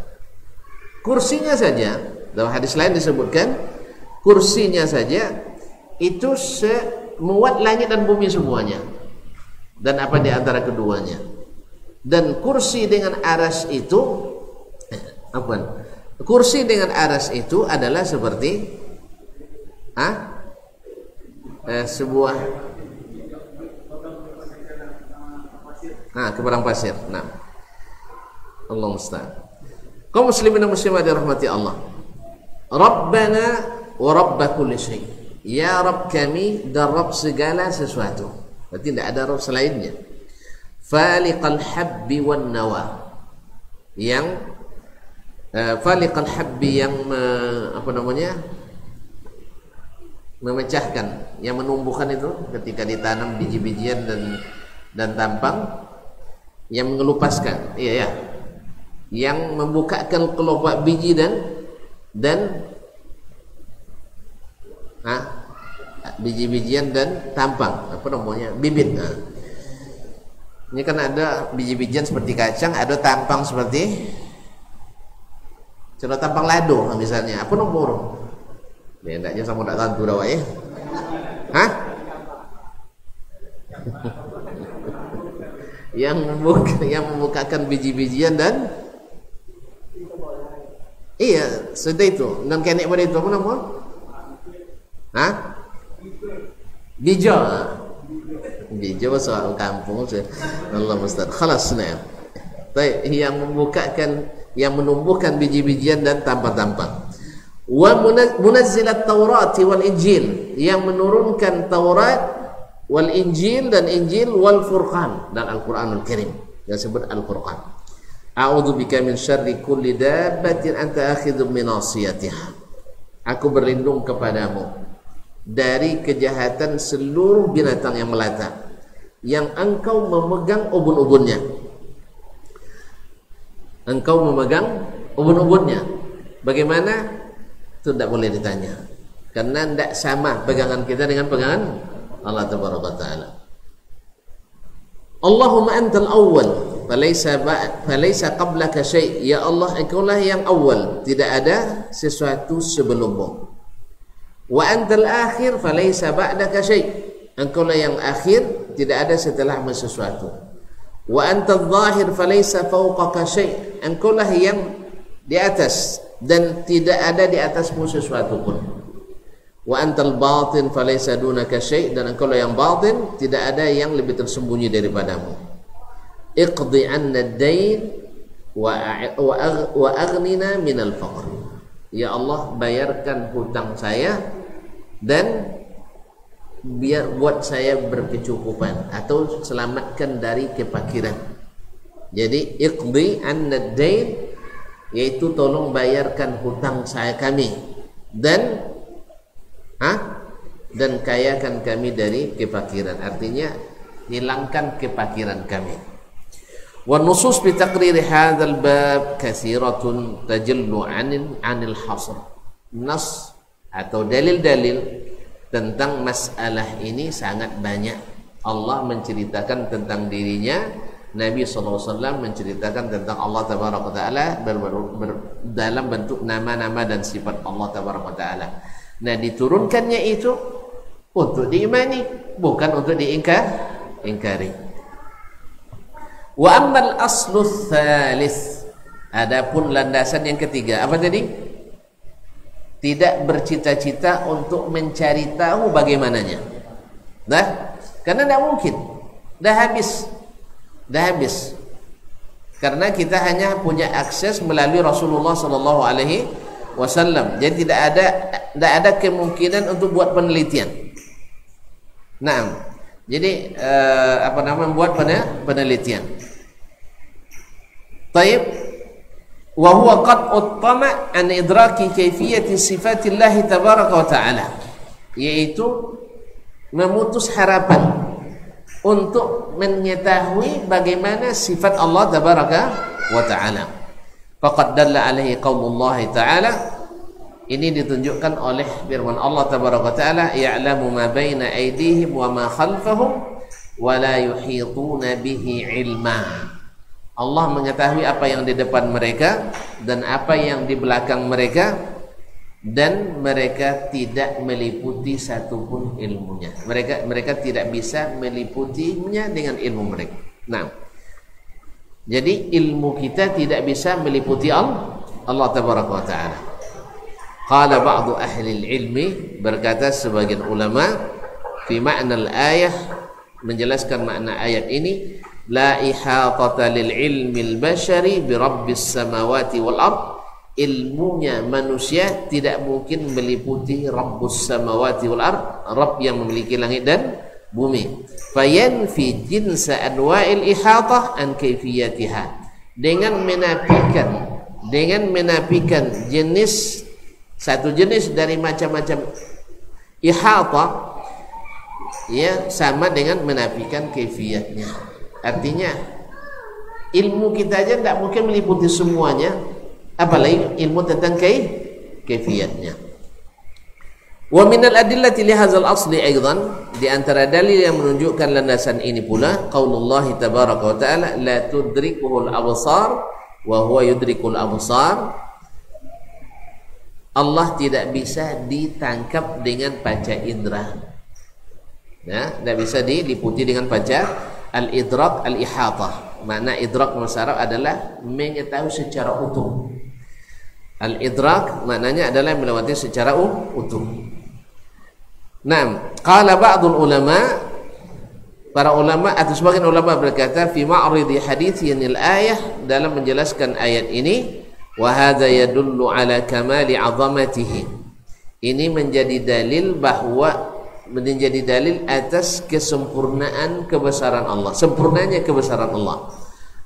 Kursinya saja, dalam hadis lain disebutkan, kursinya saja itu semuat langit dan bumi semuanya, dan apa di antara keduanya. Dan kursi dengan aras itu kursi dengan aras itu adalah seperti sebuah kebarang pasir. Nah, Allah musta'an. Kaum muslimin dan muslimat dirahmati Allah. Rabbana wa rabb kulli syai. Ya Rabb kami dan Rabb segala sesuatu. Berarti tidak ada Rabb selainnya. Faliqal habbi wan nawa. Yang faliqal habbi yang memecahkan, yang menumbuhkan itu ketika ditanam biji-bijian dan tampang, yang mengelupaskan, yang membukakan kelopak biji dan biji-bijian dan tampang, bibit. Ini kan ada biji-bijian seperti kacang, ada tampang seperti contoh tampang lado misalnya. Apa nomor? Bedanya sama tak tentu dah ya. yang membukakan biji-bijian dan sudah itu. Dan kenek pada itu apa nama? Bija. Bija bahasa kampung. Allah musta'an. Khalas nah. Baik, yang membukakan, yang menumbuhkan biji-bijian dan tampang-tampang. Wa munazzilat Taurat wal Injil, yang menurunkan Taurat wal Injil dan Injil wal Furqan dan Al-Qur'anul Karim, yang disebut Al-Furqan. A'udzu bika min syarri kulli dabbatin anta akhidhum min nasiyatiha. Aku berlindung kepadamu dari kejahatan seluruh binatang yang melata, yang engkau memegang ubun-ubunnya. Engkau memegang ubun-ubunnya. Bagaimana? Itu tidak boleh ditanya. Karena tidak sama pegangan kita dengan pegangan Allah Tabaraka wa Ta'ala. Allahumma antal awwal falaysa qablaka syai'. Ya Allah, engkaulah yang awal, tidak ada sesuatu sebelummu. Wa antal akhir falaysa ba'daka syai'. Engkaulah yang akhir, tidak ada setelahmu sesuatu. Wa antal zahir falaysa fawqaka syai'. Engkaulah yang di atas dan tidak ada di atasmu sesuatu pun. Wa antal batin falaysa dunaka syai'. Dan engkaulah yang batin, tidak ada yang lebih tersembunyi daripadamu. Iqdi 'anna ad-dain wa aghnina minal faqr. Ya Allah, bayarkan hutang saya dan biar buat saya berkecukupan, atau selamatkan dari kefakiran. Jadi iqdi 'anna ad-dain, yaitu tolong bayarkan hutang saya kami, dan kayakan kami dari kefakiran. Artinya hilangkan kefakiran kami. Wa nusus bi taqrir hadzal bab katsiratun tajallu 'anil hasr. Nas atau dalil-dalil tentang masalah ini sangat banyak. Allah menceritakan tentang dirinya, Nabi SAW menceritakan tentang Allah Tabaraka wa Ta'ala dalam bentuk nama-nama dan sifat Allah Tabaraka wa Ta'ala. Nah, diturunkannya itu untuk diimani, bukan untuk diingkari. Wa ammal aslu tsalits, adapun landasan yang ketiga, apa tadi? Tidak bercita-cita untuk mencari tahu bagaimananya. Karena tidak mungkin. Dah habis. Karena kita hanya punya akses melalui Rasulullah SAW. Jadi tidak ada kemungkinan untuk buat penelitian. Nah, jadi membuat penelitian. Taib, wa huwa qat'ut tama' an idraki kaifiyati sifatillah tabaraka wa ta'ala, yaitu memutus harapan untuk mengetahui bagaimana sifat Allah tabaraka wa ta'ala. Faqad dalla alaihi qaulullah ta'ala, ini ditunjukkan oleh firman Allah tabaraka wa ta'ala, ya'lamu ma baina aydihim wa ma khalfahum wa la yuhituna bihi ilma. Allah mengetahui apa yang di depan mereka dan apa yang di belakang mereka, dan mereka tidak meliputi satupun ilmunya. Mereka tidak bisa meliputinya dengan ilmu mereka. Nah, jadi ilmu kita tidak bisa meliputi Allah Tabaraka wa Ta'ala. Qala ba'du ahli ilmi, berkata sebagian ulama, fi ma'na al-ayah, menjelaskan makna ayat ini, la ihatata lil ilmi al-bashari bi rabbis samawati wal ard. Ilmunya manusia tidak mungkin meliputi Rabbus samawati wal ard, Rabb yang memiliki langit dan bumi. Fayanfi jinsa anwa'il ihatah an kaifiyatiha, dengan menafikan jenis, satu jenis dari macam-macam ihatah, ya, sama dengan menafikan kaifiyatnya. Artinya ilmu kita aja tidak mungkin meliputi semuanya, apalagi ilmu tentang kaifiyatnya. Wa minal adillati li hadzal asli aidan, di antara dalil yang menunjukkan landasan ini pula qaulullah tabaraka wa ta'ala, la tudrikuhul absar wa huwa yudrikul absar. Allah tidak bisa ditangkap dengan panca indera. Ya, tidak bisa diliputi dengan panca al-idrak al-ihatah. Makna idrak bahasa Arab adalah mengetahui secara utuh. Al-idrak maknanya adalah melewati secara utuh. Nah, qala ba'dul ulama, para ulama atau sebagian ulama berkata, fi ma'ridi haditsinil ayah, dalam menjelaskan ayat ini, wa hadza yadullu ala kamali 'azamatihi. Ini menjadi dalil bahwa menjadi dalil atas kesempurnaan kebesaran Allah, sempurnanya kebesaran Allah.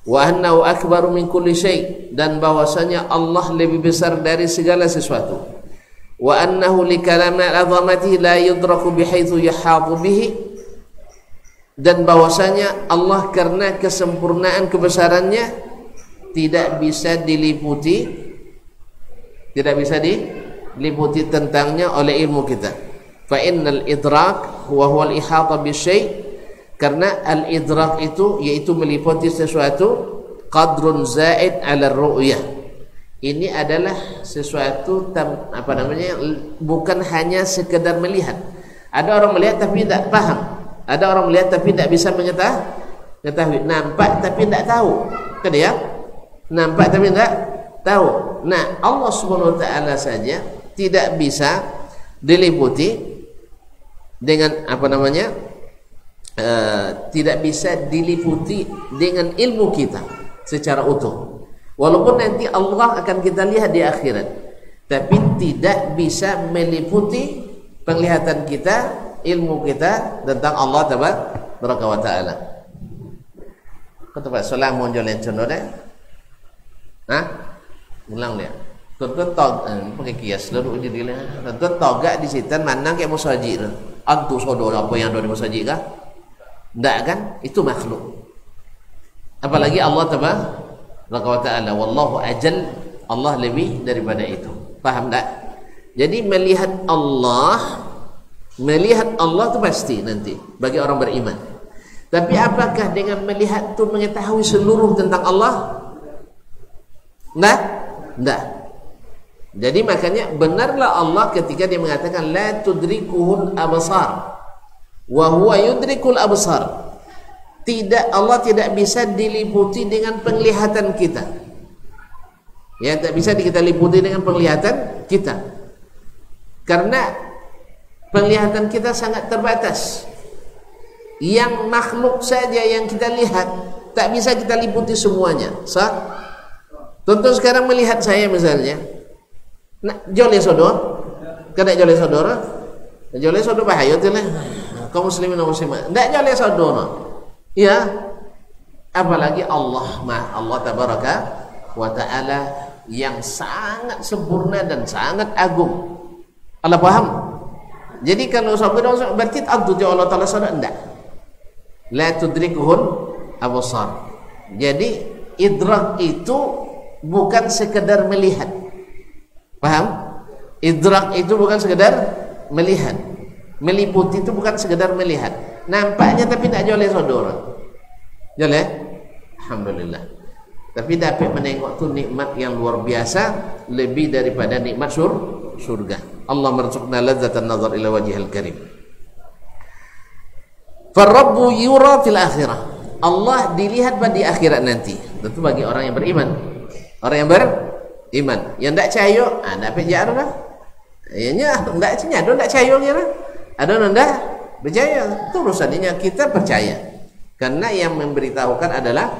Wa annahu akbaru min kulli syai', dan bahwasanya Allah lebih besar dari segala sesuatu. Wa annahu li kalami al-'azamati la yudraku bihaitsu yahatu bihi, dan bahwasanya Allah karena kesempurnaan kebesarannya tidak bisa diliputi tidak bisa diliputi tentangnya oleh ilmu kita. Fa innal idrak huwa al-ihata bisyai', karena al-idrak itu yaitu meliputi sesuatu qadrun zaid 'ala ar-ru'yah. Ini adalah sesuatu bukan hanya sekedar melihat. Ada orang melihat tapi tidak paham. Ada orang melihat tapi tidak bisa mengetahui. Nampak tapi tidak tahu. Kan ya? Nampak tapi tidak tahu. Nah, Allah Subhanahu wa taala saja tidak bisa diliputi dengan tidak bisa diliputi dengan ilmu kita secara utuh. Walaupun nanti Allah akan kita lihat di akhirat, tapi tidak bisa meliputi penglihatan kita, ilmu kita tentang Allah Tabaraka wa taala. Kata Pak Salam mau jalan contoh deh. Ulang dia. Tentu pakai kias lalu jadi lah. Tentu togak di situ mana kayak musajid. Antu saudara apa yang ada di musajid kah? Tidak kan? Itu makhluk. Apalagi Allah Tabaraka wa taala. Wallahu ajal, Allah lebih daripada itu. Paham tak? Jadi melihat Allah itu pasti nanti bagi orang beriman. Tapi apakah dengan melihat itu mengetahui seluruh tentang Allah? Tidak. Jadi makanya benarlah Allah ketika dia mengatakan la tudrikuhul absar wa huwa yudrikul absar. Allah tidak bisa diliputi dengan penglihatan kita. Ya, tak bisa kita liputi dengan penglihatan kita. Karena penglihatan kita sangat terbatas. Yang makhluk saja yang kita lihat tak bisa kita liputi semuanya. Contoh sekarang melihat saya misalnya. Joleh sodor. Kada joleh sodor. Joleh sodor bahaya tu lah. Kaum muslimin dan muslimat. Tak joleh sodor. Ya, apalagi Allah Tabaraka wa taala yang sangat sempurna dan sangat agung. Allah paham? Jadi kalau sahabat berarti abdu Allah taala sadar enggak? La tudrikuhul absar. Jadi idrak itu bukan sekedar melihat. Paham? Idrak itu bukan sekedar melihat. Meliputi itu bukan sekedar melihat. Nampaknya tapi tidak joleh saudara. Joleh? Alhamdulillah. Tapi dapat menengok tu nikmat yang luar biasa, lebih daripada nikmat surga. Allah merzuqna ladzatan nazar ila wajhil karim. Farabbu yura fil akhirah. Allah dilihat di akhirat nanti. Tentu bagi orang yang beriman. Orang yang beriman. Yang tidak cayo, dapat jar dah. Ianya tidak nyado tidak cayo kira. Ada nanda percaya, itu urusannya kita percaya. Karena yang memberitahukan adalah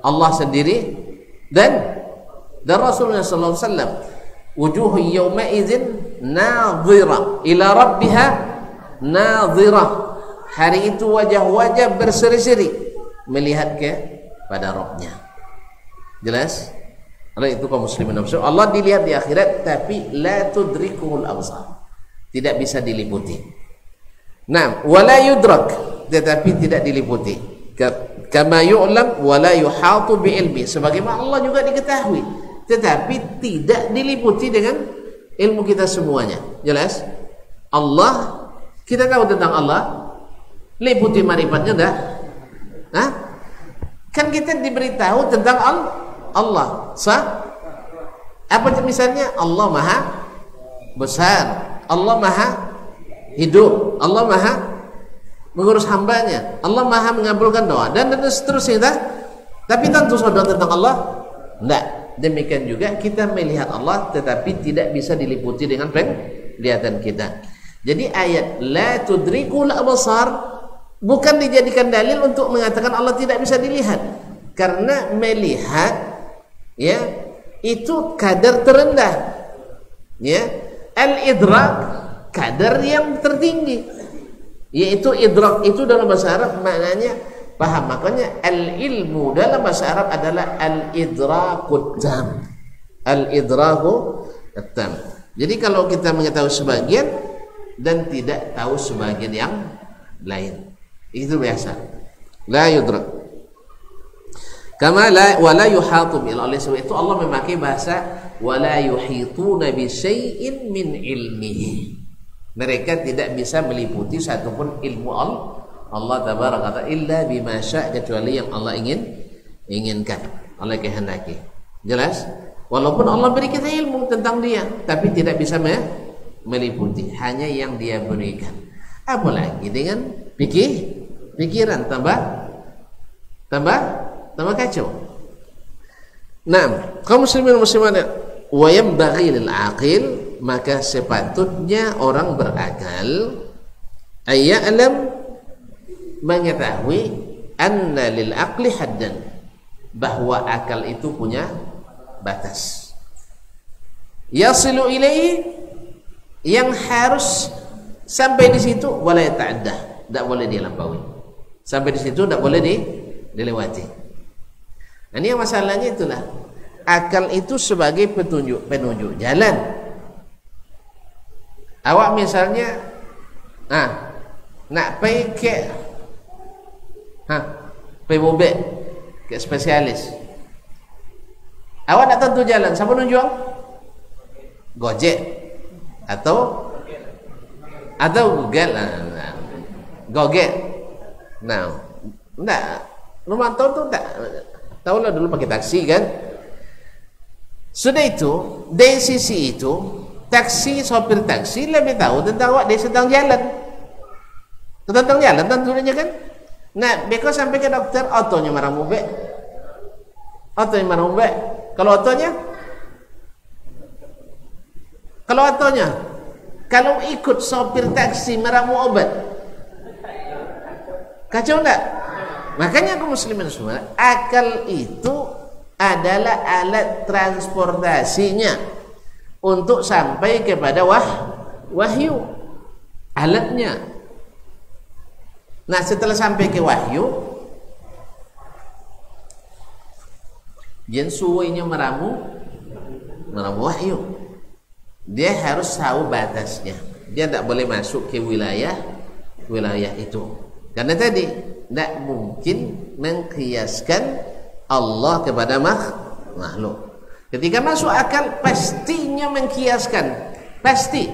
Allah sendiri dan Rasulullah sallallahu alaihi wasallam. Wujuh yawma idzin nadhira ila rabbiha nadhira. Hari itu wajah-wajah berseri-seri melihat pada Rabbnya. Jelas? Oleh itu kaum muslimin Allah dilihat di akhirat tapi la tudrikuhul absar. Tidak bisa diliputi. Nah, wala yudrak, tetapi tidak diliputi. Kama yu'lam wala yuhatu bi ilmi. Sebagaimana Allah juga diketahui, tetapi tidak diliputi dengan ilmu kita semuanya. Jelas? Allah, kita tahu tentang Allah, liputi marifatnya enggak? Kan kita diberitahu tentang Allah. Apa misalnya? Allah Maha Besar, Allah Maha Hidup, Allah Maha mengurus hambanya, Allah Maha mengabulkan doa dan seterusnya. Tapi tentu saudara tentang Allah enggak. Demikian juga kita melihat Allah tetapi tidak bisa diliputi dengan penglihatan kita. Jadi ayat la tudrikul absar bukan dijadikan dalil untuk mengatakan Allah tidak bisa dilihat. Karena melihat ya itu kadar terendah. Ya, al-idrak kadar yang tertinggi. Yaitu idrak itu dalam bahasa Arab maknanya paham. Makanya al-ilmu dalam bahasa Arab adalah al-idrakut tam. Al-idrakut tam. Jadi kalau kita mengetahui sebagian dan tidak tahu sebagian yang lain, itu biasa. La yudrak. Kama la wala yuhatu bil, oleh sebab itu Allah memakai bahasa wala yuhituna bi syai'in min ilmihi. Mereka tidak bisa meliputi satupun ilmu Allah tabaraka taala illa bima syaa, kecuali yang Allah inginkan, Allah kehendaki. Jelas? Walaupun Allah beri kita ilmu tentang dia, tapi tidak bisa meliputi, hanya yang dia berikan. Apalagi dengan pikiran tambah kacau. Nah, kaum muslimin muslimat, wa yanbaghi lil aqil, maka sepatutnya orang berakal ayya'lam, mengetahui anna lil aqli haddan, bahwa akal itu punya batas. Yasilu ilaihi, yang harus sampai di situ, wala yata'addah, tidak boleh dilampaui. Sampai di situ tidak boleh dilewati. Nah, ini masalahnya itulah. Akal itu sebagai penunjuk jalan. Awak misalnya nak pergi ke mobil ke spesialis. Awak nak tentu jalan, siapa nunjuk? Gojek atau Google. Gojek. Nah, enggak, rumah tahu tak tahu lah, dulu pakai taksi kan. Sudah itu, dari sisi itu sopir taksi lebih tahu tentang awak dia sedang jalan. Tentang jalan tentunya kan. Nah, beko sampai ke dokter, otonya marah mubek. Kalau otonya kalau ikut sopir taksi meramu obat, kacau enggak? Makanya kaum muslimin semua, akal itu adalah alat transportasinya untuk sampai kepada wahyu, alatnya. Nah, setelah sampai ke wahyu, jensuwinya meramu wahyu, dia harus tahu batasnya. Dia tidak boleh masuk ke wilayah itu, karena tadi tidak mungkin mengkiaskan Allah kepada makhluk. Ketika masuk akal pastinya mengkiaskan, pasti.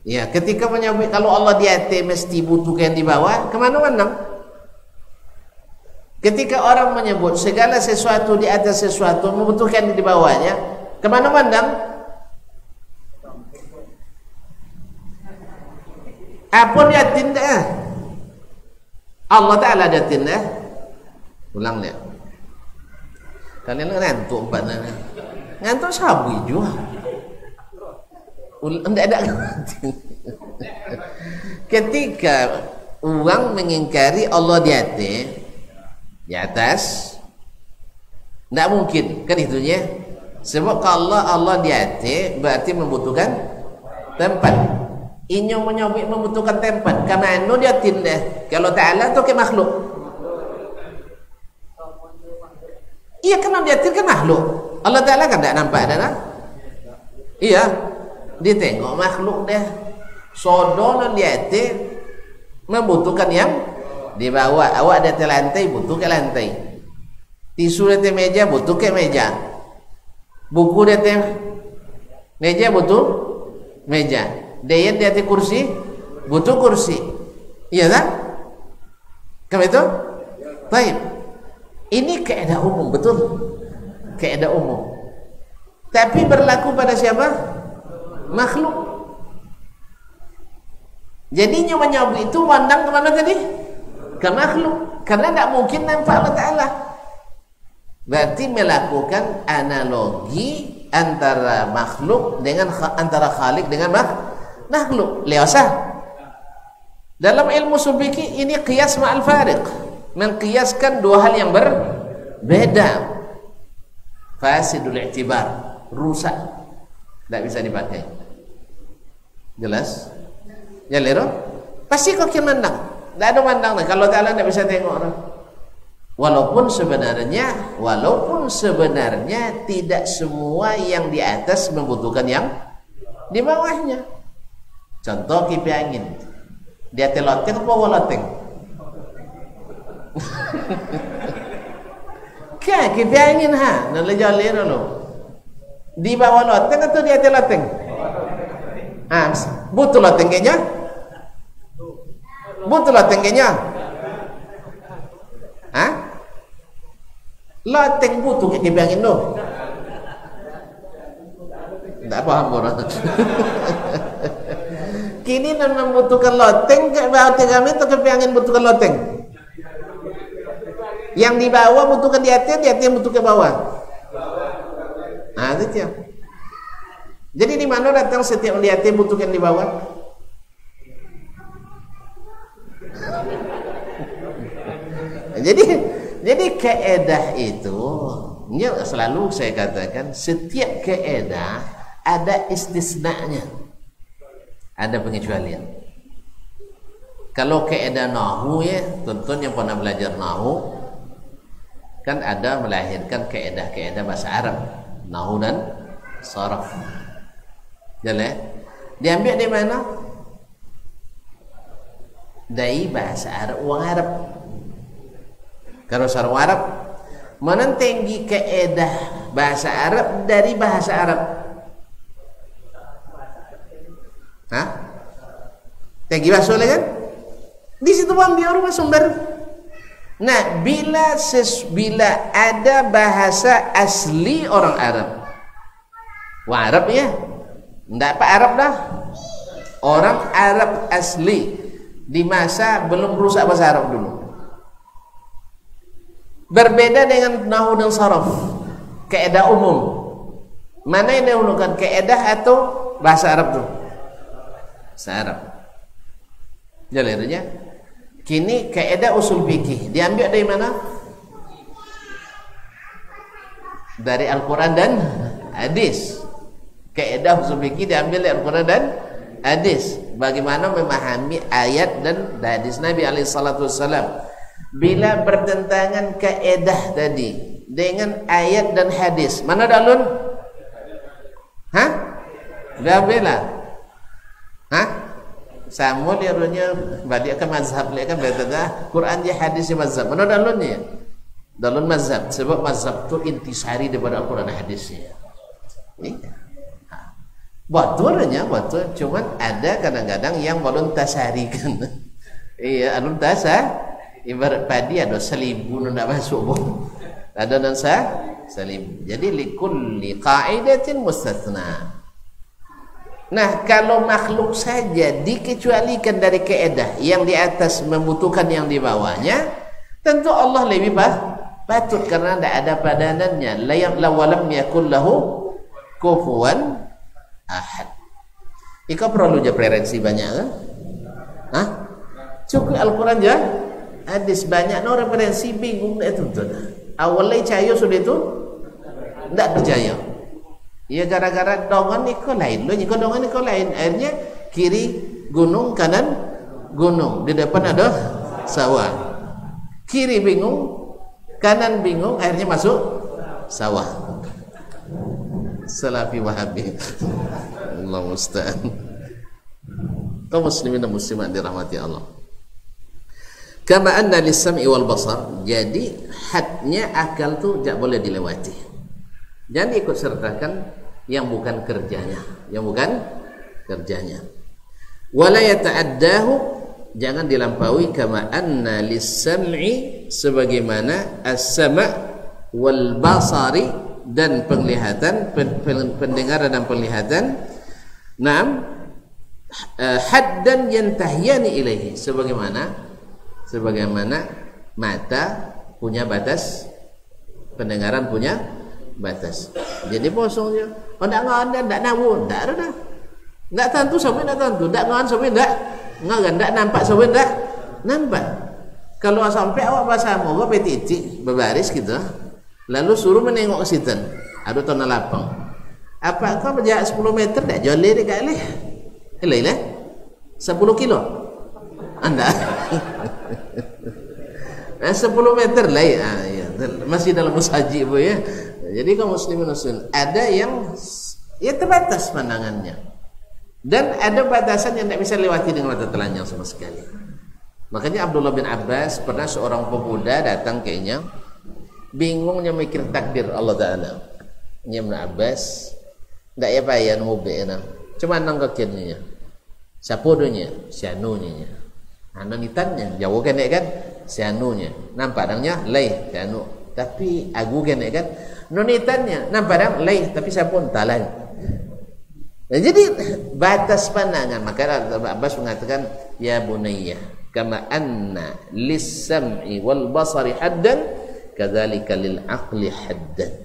Ya, ketika menyebut kalau Allah di atas mesti butuhkan di bawah, kemana-mana. Ketika orang menyebut segala sesuatu di atas sesuatu membutuhkan di bawahnya, kemana-mana. Apa dia tindak? Allah Ta'ala dia tindak. Ulang dia. Kalian ngantuk pada ngantuk sabu juga. Tidak ada. Ketika orang mengingkari Allah di atas, tidak mungkin kan itunya. Sebab kalau Allah di atas berarti membutuhkan tempat. Inyo menyobik membutuhkan tempat. Kemana dia tindak? Kalau Ta'ala atau ke makhluk? Iya, karena dia kan makhluk. Allah Ta'ala kan tidak nampak ada kan? Iya, dia tengok makhluk deh. Sodonan dia membutuhkan yang di bawah. Awak ada di lantai, butuh ke lantai. Tisu di meja, butuh ke meja. Buku di meja, butuh meja. Dia di atas kursi, butuh kursi. Iya kan? Kamu itu? Baik. Ini kaidah umum, betul? Kaidah umum. Tapi berlaku pada siapa? Makhluk. Jadinya menyob itu pandang kemana tadi? Ke makhluk. Karena tidak mungkin nampak Allah Ta'ala. Berarti melakukan analogi antara makhluk dengan antara khalik dengan makhluk. Liasa. Dalam ilmu subiki ini qiyas ma'al fariq. Mengkiaskan dua hal yang berbeda. Fasidul i'tibar, rusak, tidak bisa dipakai. Jelas? Ya lero? Pasti kau kira mandang. Tidak ada mandang. Kalau Ta'ala tidak bisa tengok orang. Walaupun sebenarnya tidak semua yang di atas membutuhkan yang di bawahnya. Contoh kipi angin. Dia teloteng apa waloteng? Kan kita angin ha, nak lejali dulu. Di bawah loteng atau di atas loteng? Butuh loteng kayaknya. Butuh loteng kayaknya. Loteng butuh kita angin tu. Tak paham orang. Kini nan membutuhkan loteng ke bawah kami atau ke angin butuhkan loteng? Yang di bawah butuhkan di atas yang butuh ke bawah. Itu dia. Jadi di mana datang setiap di atas butuhkan di bawah? Jadi kaedah itu, ya selalu saya katakan setiap kaedah ada istisnanya, ada pengecualian. Kalau kaedah nahu ya, tonton yang pernah belajar nahu, kan ada melahirkan kaedah-kaedah bahasa Arab, nahu dan saraf. Jelas? Diambil dari mana? Dari bahasa Arab, orang Arab. Kalau saraf Arab, mana tinggi kaedah bahasa Arab dari bahasa Arab? Tinggi bahasa kan? Di situ ambil rumah sumber. Nah, bila ada bahasa asli orang Arab, wah Arab ya, enggak apa Arab dah, orang Arab asli di masa belum rusak bahasa Arab dulu, berbeda dengan nahu dan saraf, kaedah umum. Mana yang dahulukan, kaedah atau bahasa Arab tu? Bahasa Arab. Jalannya. Kini kaedah usul fikih diambil dari mana? Dari Al-Quran dan hadis. Kaedah usul fikih diambil dari Al-Quran dan hadis. Bagaimana memahami ayat dan hadis Nabi SAW. Bila bertentangan kaedah tadi dengan ayat dan hadis, mana dalun? Bela. Sama lirunya balik ke mazhab, lihat kan berkata Quran dia hadis dia mazhab. Mana dalunnya? Dalun mazhab. Sebab mazhab tu intisari daripada Al-Quran dan hadisnya. Betulnya betul. Cuman ada kadang-kadang yang belum tasarikan. Iya, alun tasah. Ibarat padi ada seribu nak masuk boh. Ada dan seribu. Jadi likulli qaidatin mustathna. Nah, kalau makhluk saja dikecualikan dari kaedah yang di atas membutuhkan yang di bawahnya, tentu Allah lebih patut karena tidak ada padanannya. La walam yakul lahu kufuwan ahad. Ika perlu je preferensi banyak kan? Cukup Al-Quran je. Hadis banyak no referensi bingung dah tu. Awalnya percaya sudah itu tidak percaya. Ya gara-gara dongan ni kau lain, lo jika dongan ni kau lain, akhirnya kiri gunung, kanan gunung, di depan ada sawah. Kiri bingung, kanan bingung, akhirnya masuk sawah. Salafi Wahabi. Allah musta'an. Kaum muslimin dan muslimat dirahmati Allah. Kama anna lis-sam'i wal basar, jadi hadnya akal tu tak boleh dilewati. Jangan ikut sertakan yang bukan kerjanya, Wala yata'addahu, jangan dilampaui. Kama anna lis-sam'i, sebagaimana as-sama' wal basari, dan penglihatan, pendengaran dan penglihatan. Naam, haddan yantahiyani ilaihi, sebagaimana mata punya batas, pendengaran punya batas. Jadi posong je. Oh tak ngan tak nabu, tak ada dah. Tak tentu sampai tak tentu, tak ngan sampai tak ngan, tak nampak sampai tak nampak. Kalau sampai awak bahasa moga petitik berbaris gitu, lalu suruh menengok ke situ, ada tanah lapang. Apakah berjarak 10 meter tak joleh dekat leh? Eleh 10 kilo. Anda 10 meter lah ya, masih dalam musajib ya. Jadi kaum muslimin muslimin, ada yang ya terbatas pandangannya, dan ada batasan yang tidak bisa lewati dengan mata telanjang sama sekali. Makanya Abdullah bin Abbas pernah seorang pemuda datang kayaknya, bingungnya mikir takdir Allah Ta'ala. Ibn Abbas ndak ya payah ngubekna. Cuma nang kekiannya. Siapa dunya? Si anunya. Anak nitannya jauh kan kan? Si anunya. Nampak dangnya lay si anu. Tapi aku kan kan? Nonitannya nampak dang lay tapi siapa talan. Nah, jadi batas pandangan. Maka Abbas mengatakan ya bunayya kama anna lis-sam'i wal basari haddan kadzalika lil aqli haddan.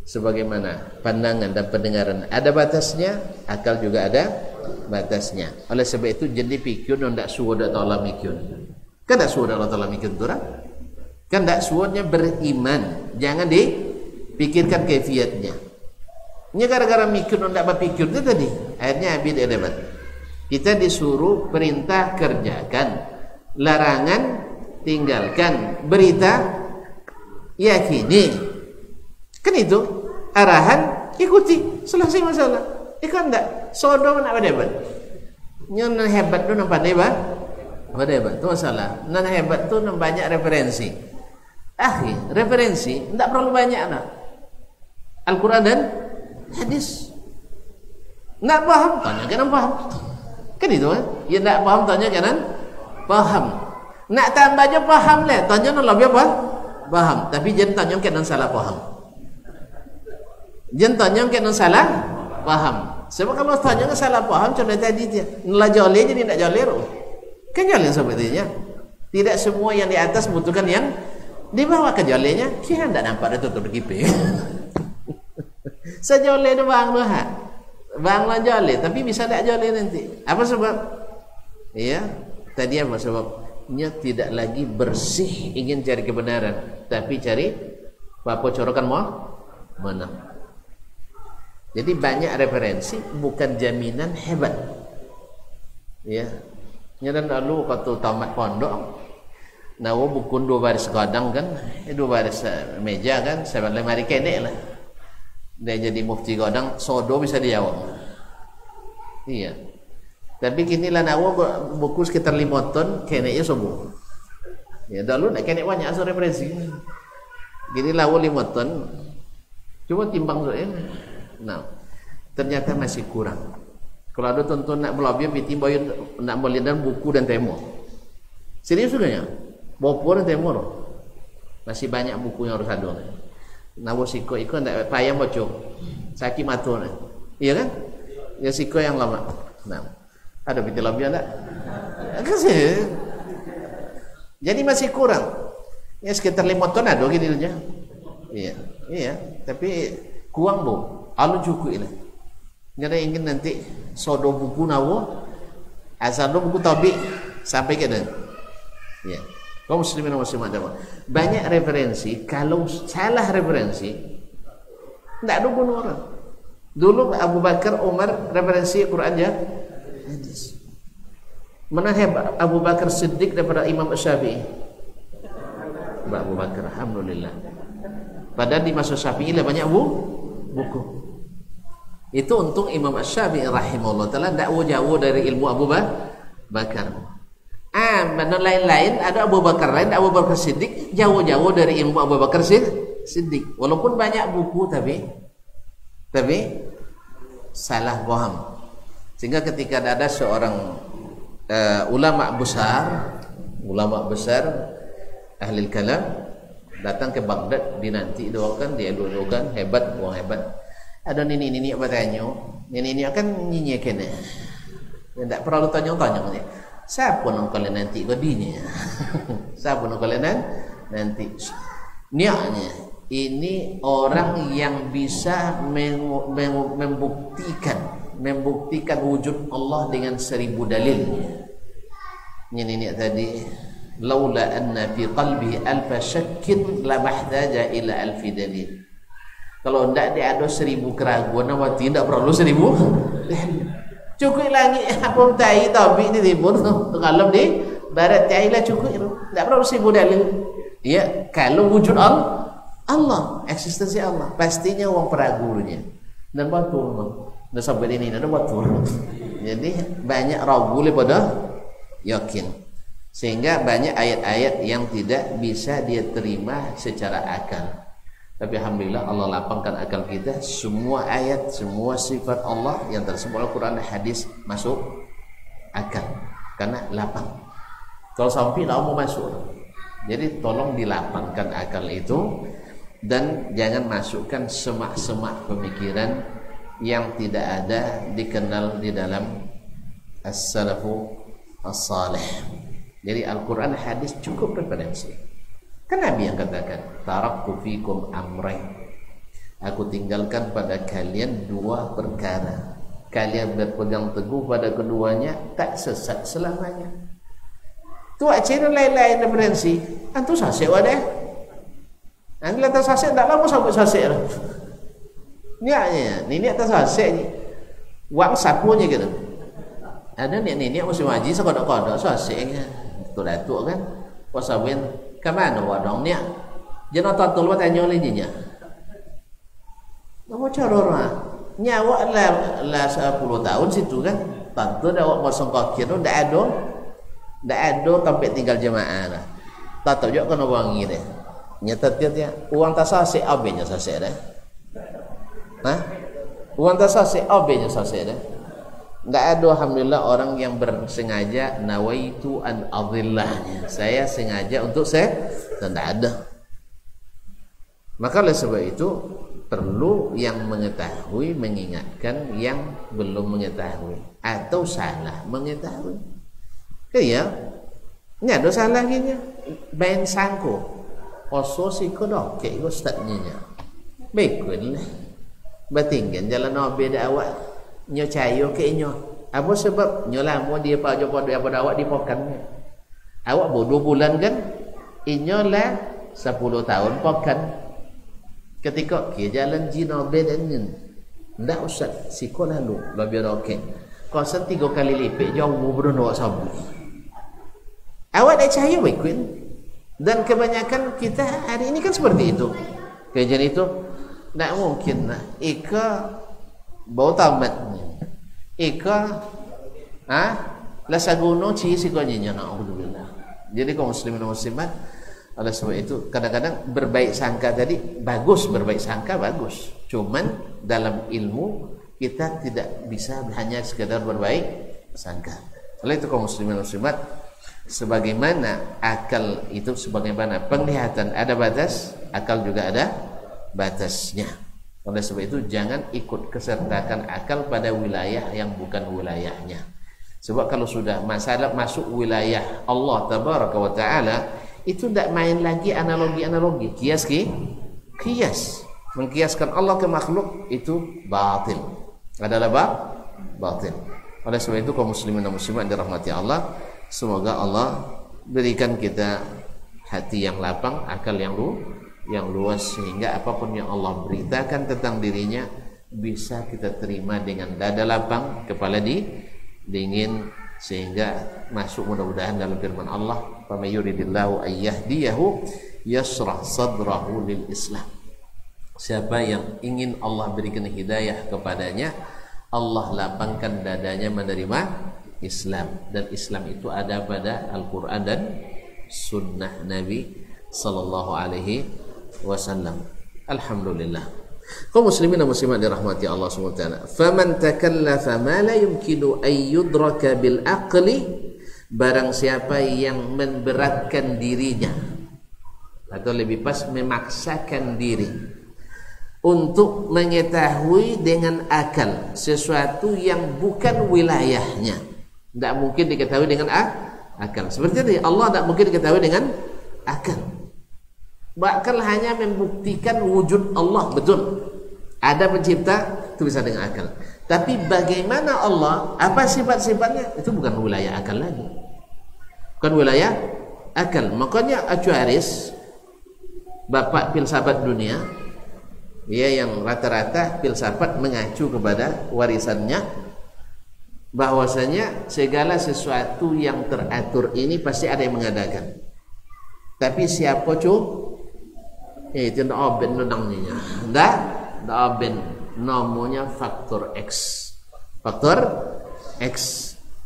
Sebagaimana pandangan dan pendengaran ada batasnya, akal juga ada batasnya. Oleh sebab itu jadi pikun ndak suwod Allah mikun. Kan ndak suwod Allah Taala mikun tu kan ndak suwodnya beriman. Jangan dipikirkan kaifiatnya. Ini gara-gara mikun ndak berpikir itu tadi. Akhirnya habis dia dapat. Kita disuruh perintah kerjakan, larangan tinggalkan, berita yakini. Kan itu arahan ikuti, selesai masalah. Ikan enggak sodo nak berdebat. Nyon hebat tu nampak debat. Berdebat tu masalah. Nan hebat tu nan banyak referensi. Referensi enggak perlu banyak nak. Al-Qur'an dan hadis. Enggak paham, tanya kanan paham. Kan itu kan? Ya enggak paham tanya kanan paham. Nak tambah aja paham leh, tanya nan lebih apa? Paham, tapi jangan tanya kanan salah paham. Jangan tanya kanan salah paham. Sebab kalau tanya salah paham contoh tadi dia nela jole jadi tidak jole. Kan jole sebetulnya. Tidak semua yang di atas membutuhkan yang di bawah ke jolenya. Kita tidak nampak ada tutup kipe. Sejole itu bang loh ha. Bang lah jole tapi bisa tidak jole nanti. Apa sebab? Iya, tadi apa sebabnya tidak lagi bersih ingin cari kebenaran, tapi cari apa corokan mau mana? Jadi banyak referensi bukan jaminan hebat. Ya. Nyadan lalu waktu tamat pondok, nawa buku 2 baris godang kan, 2 baris meja kan, 7 lemari kene lah. Dia jadi mufti godang, sodo bisa dijawab. Iya. Tapi kini lah nawa buku sekitar 5 ton, kene ya sobo. Ya dulu nak kene banyak asal referensi. Kini lawa 5 ton, cuma timbang soalnya. Nah, ternyata masih kurang. Kalau ada tonton nak belabia piti boy nak melihat buku dan temo. Serius juga ya? Bopor dan temo. Masih banyak buku yang harus ada. Nawo siko iko ndak payah bocok. Sakit matur. Iya kan? Ya siko yang lama. Nah, ada piti labia ndak? Kasih. Jadi masih kurang. Ya sekitar 5 ton ada gini aja. Iya, iya, tapi kurang bu. Alun cukup ini. Jadi ingin nanti sodo buku nawo, asal buku tabi sampai ke dan. Ya, kaum muslimin dan muslimat ada banyak referensi. Kalau salah referensi, tidak ada guna orang. Dulu Abu Bakar, Umar referensi Quran ya, hadis. Mana hebat Abu Bakar Siddiq daripada Imam Syafi'i? Abu Bakar, alhamdulillah. Padahal di masa Syafi'i lah banyak buku. Itu untung Imam Syafi'i rahimahullah taala tidak jauh dari ilmu Abu Bakar. Mana lain-lain ada Abu Bakar lain, Abu Bakar Siddiq jauh-jauh dari ilmu Abu Bakar Siddiq. Walaupun banyak buku tapi salah paham. Sehingga ketika ada seorang ulama besar ahli kalam datang ke Baghdad, dinanti doakan, dia doakan hebat, orang hebat. Ada nini apa tanya, nini akan nyinyek kena. Tidak perlu tanya-tanya ni. Siapa nak kalian nanti gadinya? Siapa nak kalian nanti? Niatnya ini orang yang bisa membuktikan wujud Allah dengan 1000 dalil. Ini tadi laula anna fi qalbi alfa syakkin la mahtaja ila alfi dalil. Kalau tidak dia ada 1000 keraguan, awak tidak perlu 1000. Cukup lagi apa tai tabi ni timur tu kalau di barat tai lah cukup. Tidak perlu 1000 dalil. Ya, kalau wujud Allah, eksistensi Allah, pastinya orang peragunya. Dan betul, dan sampai ini ada betul. Jadi banyak ragu daripada yakin. Sehingga banyak ayat-ayat yang tidak bisa dia terima secara akal. Tapi alhamdulillah Allah lapangkan akal kita. Semua ayat, semua sifat Allah yang tersebut Al-Quran dan hadis masuk akal, karena lapang. Kalau sampai tak mau masuk. Jadi tolong dilapangkan akal itu, dan jangan masukkan semak-semak pemikiran yang tidak ada dikenal di dalam as-salafu as-salih. Jadi Al-Quran hadis cukup referensi. Kan Nabi yang katakan, taraktu fikum amrain, aku tinggalkan pada kalian dua perkara, kalian berpegang teguh pada keduanya, tak sesat selamanya. Tu aceh lain-lain referensi. Antu sasek wadah. Antu atas sasek tak lama sampai sasek lah. Ni atas sasek ni. Wang sapunya gitu. Ada ni musim haji sekodok-kodok saseknya. Datuk kan. Wasawin ke mana wadong ni? Jangan tatul wa tanya lagi nya. Mau cara orang. Nyawa lah 10 tahun situ kan. Tentu dah awak mosong kokir tu dak ada. Dak ada sampai tinggal jemaah lah. Tak tahu juga kena wangi deh. Nyata dia uang tak sasek abenya sasek deh. Hah? Uang tak sasek abenya sasek deh. Tidak ada alhamdulillah orang yang bersengaja nawaitu an adillahnya. Saya sengaja untuk saya, tidak ada. Maka oleh sebab itu perlu yang mengetahui mengingatkan yang belum mengetahui atau salah mengetahui. Ya, ini ada salah gini. Bain sangko, oso si kodok ke ustaznya. Baiklah. Batinggan jalan beda awak. Nyo cayo ke nyo. Apa sebab nyo lama dia pada awak dipokan. Awak bodoh bulan kan? Inyo lah 10 tahun pokan. Ketika ke jalan jino bedannya. Ndak usah siko lalu lebih roke. Kosan 3 kali lipat jauh berono sabu. Awak dah cayo baik. Dan kebanyakan kita hari ini kan seperti itu. Kajian itu tak mungkin lah. Ika bau tamatnya. Ika lasaguno ci sikonyinya na'udzubillah. Jadi kaum muslimin dan muslimat, oleh sebab itu kadang-kadang berbaik sangka tadi bagus, berbaik sangka bagus. Cuman dalam ilmu kita tidak bisa hanya sekedar berbaik sangka. Oleh itu kaum muslimin dan muslimat, sebagaimana akal itu sebagaimana penglihatan ada batas, akal juga ada batasnya. Oleh sebab itu jangan ikut kesertakan akal pada wilayah yang bukan wilayahnya. Sebab kalau sudah masalah masuk wilayah Allah tabaraka wa taala, itu tidak main lagi analogi-analogi, kias. Mengkiaskan Allah ke makhluk itu batil. Adalah batil. Oleh sebab itu kaum muslimin dan muslimat dirahmati Allah, semoga Allah berikan kita hati yang lapang, akal yang luas, sehingga apapun yang Allah beritakan tentang dirinya bisa kita terima dengan dada lapang, kepala dingin, sehingga masuk mudah-mudahan dalam firman Allah, "Faman yuridillahu ayyahdiyahu yashrah sadrahu lil Islam." Siapa yang ingin Allah berikan hidayah kepadanya, Allah lapangkan dadanya menerima Islam. Dan Islam itu ada pada Al-Quran dan Sunnah Nabi Sallallahu Alaihi Wasallam. Alhamdulillah. Kaum muslimin dan muslimat dirahmati Allah SWT. Faman takallafa ma la yumkinu an yudraka bil aqli, barang siapa yang memberatkan dirinya, atau lebih pas memaksakan diri untuk mengetahui dengan akal sesuatu yang bukan wilayahnya. Tidak mungkin diketahui dengan akal. Seperti tadi, Allah tidak mungkin diketahui dengan akal. Bahkan hanya membuktikan wujud Allah, betul. Ada pencipta, itu bisa dengan akal. Tapi bagaimana Allah, apa sifat-sifatnya, itu bukan wilayah akal lagi. Bukan wilayah akal. Makanya Acuaris, bapak filsafat dunia, dia yang rata-rata filsafat mengacu kepada warisannya, bahwasanya segala sesuatu yang teratur ini pasti ada yang mengadakan. Tapi siapa itu oben nonangnya. Dah oben namanya faktor X. Faktor X.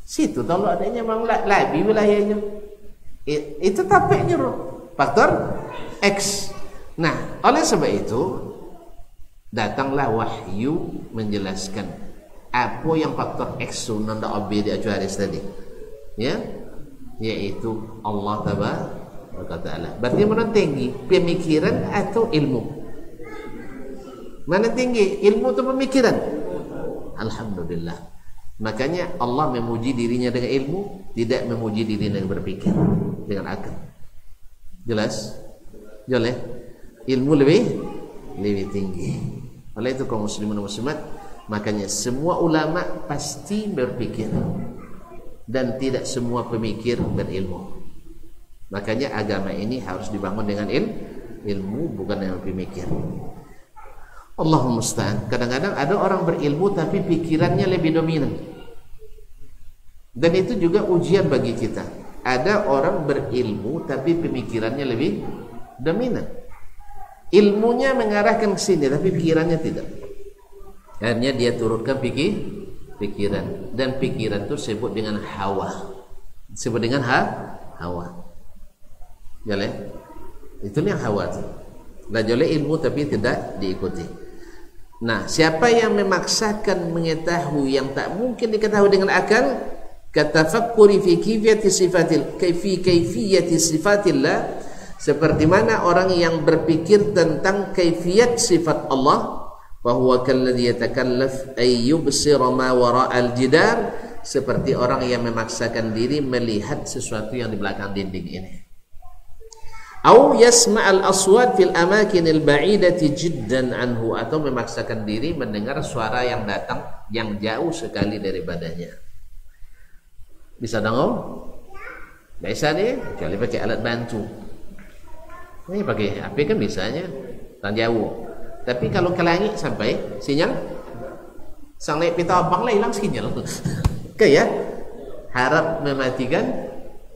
Situ kalau adanya memang lebih wilayahnya. Itu tapeknya faktor X. Nah, oleh sebab itu datanglah wahyu menjelaskan apa yang faktor X nanda abi di acuaris tadi, ya, yaitu Allah Taala. Berarti mana tinggi, pemikiran atau ilmu? Mana tinggi, ilmu atau pemikiran? Alhamdulillah. Makanya Allah memuji dirinya dengan ilmu, tidak memuji dirinya dengan berpikir, dengan akal. Jelas? Jelas? Ilmu lebih tinggi. Oleh itu kaum muslimin dan muslimat, makanya semua ulama pasti berpikir dan tidak semua pemikir berilmu. Makanya agama ini harus dibangun dengan ilmu, bukan dengan pemikir. Allahumma musta'an. Kadang-kadang ada orang berilmu tapi pikirannya lebih dominan. Dan itu juga ujian bagi kita. Ada orang berilmu tapi pemikirannya lebih dominan. Ilmunya mengarahkan ke sini tapi pikirannya tidak. Akhirnya dia turunkan pikiran, dan pikiran itu disebut dengan hawa. Disebut dengan hawa. Jalan. Itu yang hawa itu. Dah joleh ilmu tapi tidak diikuti. Nah, siapa yang memaksakan mengetahui yang tak mungkin diketahui dengan akal, katafakkuri fi kaifiyati sifatillah, seperti mana orang yang berpikir tentang kaifiyat sifat Allah, bahwa kalladhi yatakallaf ay yubsira ma wara'al jidar, seperti orang yang memaksakan diri melihat sesuatu yang di belakang dinding ini. Au yasma'al aswat fil amakinil ba'idati jiddan anhu, atau memaksakan diri mendengar suara yang datang yang jauh sekali daripadanya. Bisa dengar? Biasa deh, kecuali pakai alat bantu. Ini pakai HP kan bisanya tan jauh. Tapi kalau ke langit sampai sinyal sang naik pita abang lah hilang sinyal. Oke ya. Harap mematikan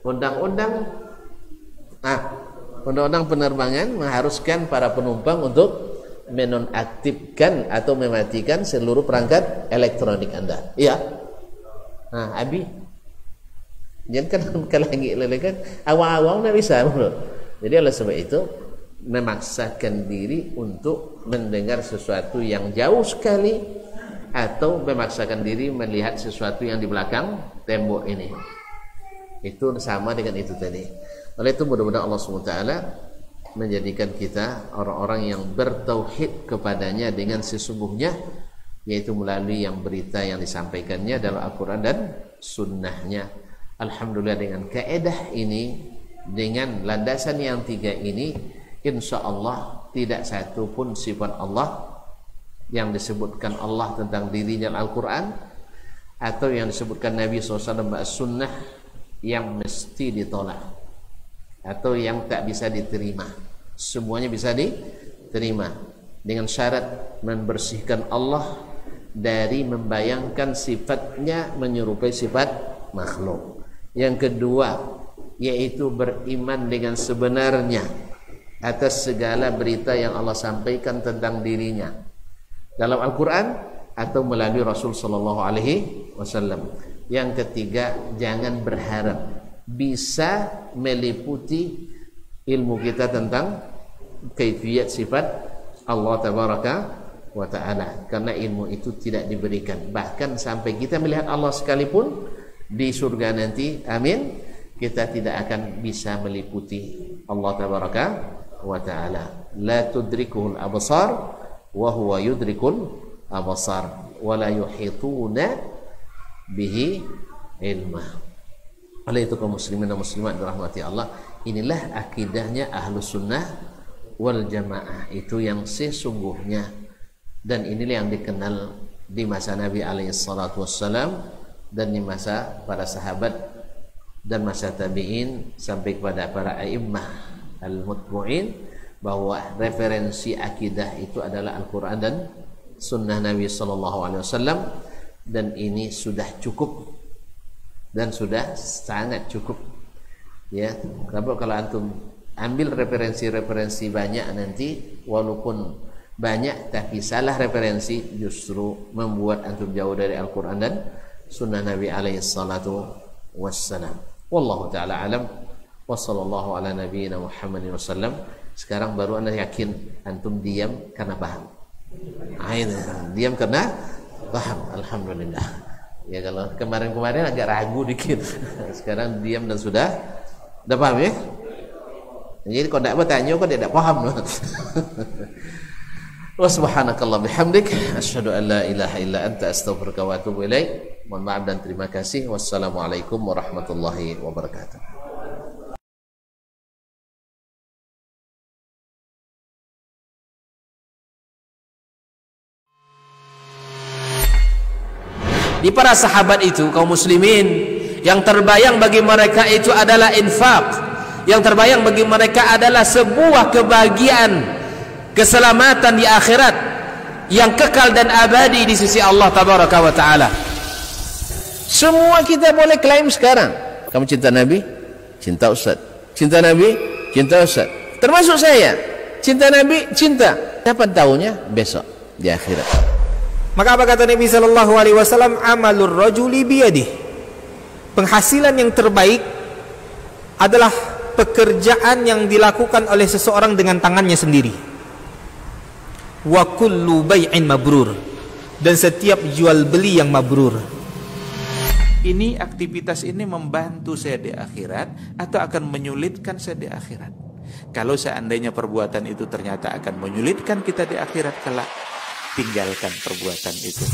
undang-undang penerbangan mengharuskan para penumpang untuk menonaktifkan atau mematikan seluruh perangkat elektronik Anda. Iya. Nah, Abi, jangan kan ke langit kan awal-awal nggak bisa. Jadi oleh sebab itu memaksakan diri untuk mendengar sesuatu yang jauh sekali, atau memaksakan diri melihat sesuatu yang di belakang tembok ini. Itu sama dengan itu tadi. Oleh itu mudah-mudahan Allah SWT menjadikan kita orang-orang yang bertauhid kepadanya dengan sesungguhnya, yaitu melalui yang berita yang disampaikannya dalam Al-Quran dan sunnahnya. Alhamdulillah, dengan kaedah ini, dengan landasan yang tiga ini, insya Allah tidak satu pun sifat Allah yang disebutkan Allah tentang dirinya Al-Quran atau yang disebutkan Nabi SAW dan sunnah yang mesti ditolak atau yang tak bisa diterima. Semuanya bisa diterima dengan syarat membersihkan Allah dari membayangkan sifatnya menyerupai sifat makhluk. Yang kedua, yaitu beriman dengan sebenarnya atas segala berita yang Allah sampaikan tentang dirinya dalam Al-Quran atau melalui Rasul Sallallahu Alaihi Wasallam. Yang ketiga, jangan berharap bisa meliputi ilmu kita tentang kaifiyat sifat Allah Tabaraka wa Ta'ala, karena ilmu itu tidak diberikan. Bahkan sampai kita melihat Allah sekalipun di surga nanti, amin, kita tidak akan bisa meliputi Allah Tabaraka wa Ta'ala. La tudrikuhul absar wa huwa yudrikul absar wa la yuhituna bihi ilma. Oleh itu kaum muslimin dan muslimat dirahmati Allah, inilah akidahnya Ahlus Sunnah wal Jamaah, itu yang sesungguhnya, dan inilah yang dikenal di masa Nabi alaihi salatu wassalam dan di masa para sahabat dan masa tabi'in sampai kepada para a'immah al-mutbu'in, bahwa referensi akidah itu adalah Al-Quran dan Sunnah Nabi Sallallahu Alaihi Wasallam, dan ini sudah cukup dan sudah sangat cukup. Ya, kalau antum ambil referensi-referensi banyak nanti, walaupun banyak tapi salah referensi, justru membuat antum jauh dari Al-Quran dan Sunnah Nabi alaihi salatu wassalam. Wallahu ta'ala alam. Wassallallahu ala nabiyyina Muhammadin wasallam. Sekarang baru Anda yakin antum diam karena paham. Diam karena paham. Alhamdulillah. Ya, kalau kemarin-kemarin agak ragu dikit. Sekarang diam dan sudah paham ya? Jadi kalau tidak bertanya kok tidak paham. Wa subhanakallah bihamdik asyhadu an la ilaha illa anta astaghfiruka wa atubu ilaik. Mohon maaf dan terima kasih. Wassalamualaikum warahmatullahi wabarakatuh. Di para sahabat itu, kaum muslimin, yang terbayang bagi mereka itu adalah infak. Yang terbayang bagi mereka adalah sebuah kebahagiaan, keselamatan di akhirat yang kekal dan abadi di sisi Allah tabaraka wa taala. Semua kita boleh klaim sekarang. Kamu cinta Nabi? Cinta Ustaz. Cinta Nabi? Cinta Ustaz. Termasuk saya. Cinta Nabi? Cinta. Kapan tahunya? Besok di akhirat. Maka apa kata Nabi sallallahu alaihi wasallam? Amalur rajuli biyadih. Penghasilan yang terbaik adalah pekerjaan yang dilakukan oleh seseorang dengan tangannya sendiri. Wa kullu bai'in mabrur. Dan setiap jual beli yang mabrur. Ini aktivitas ini membantu saya di akhirat atau akan menyulitkan saya di akhirat. Kalau seandainya perbuatan itu ternyata akan menyulitkan kita di akhirat kelak, tinggalkan perbuatan itu.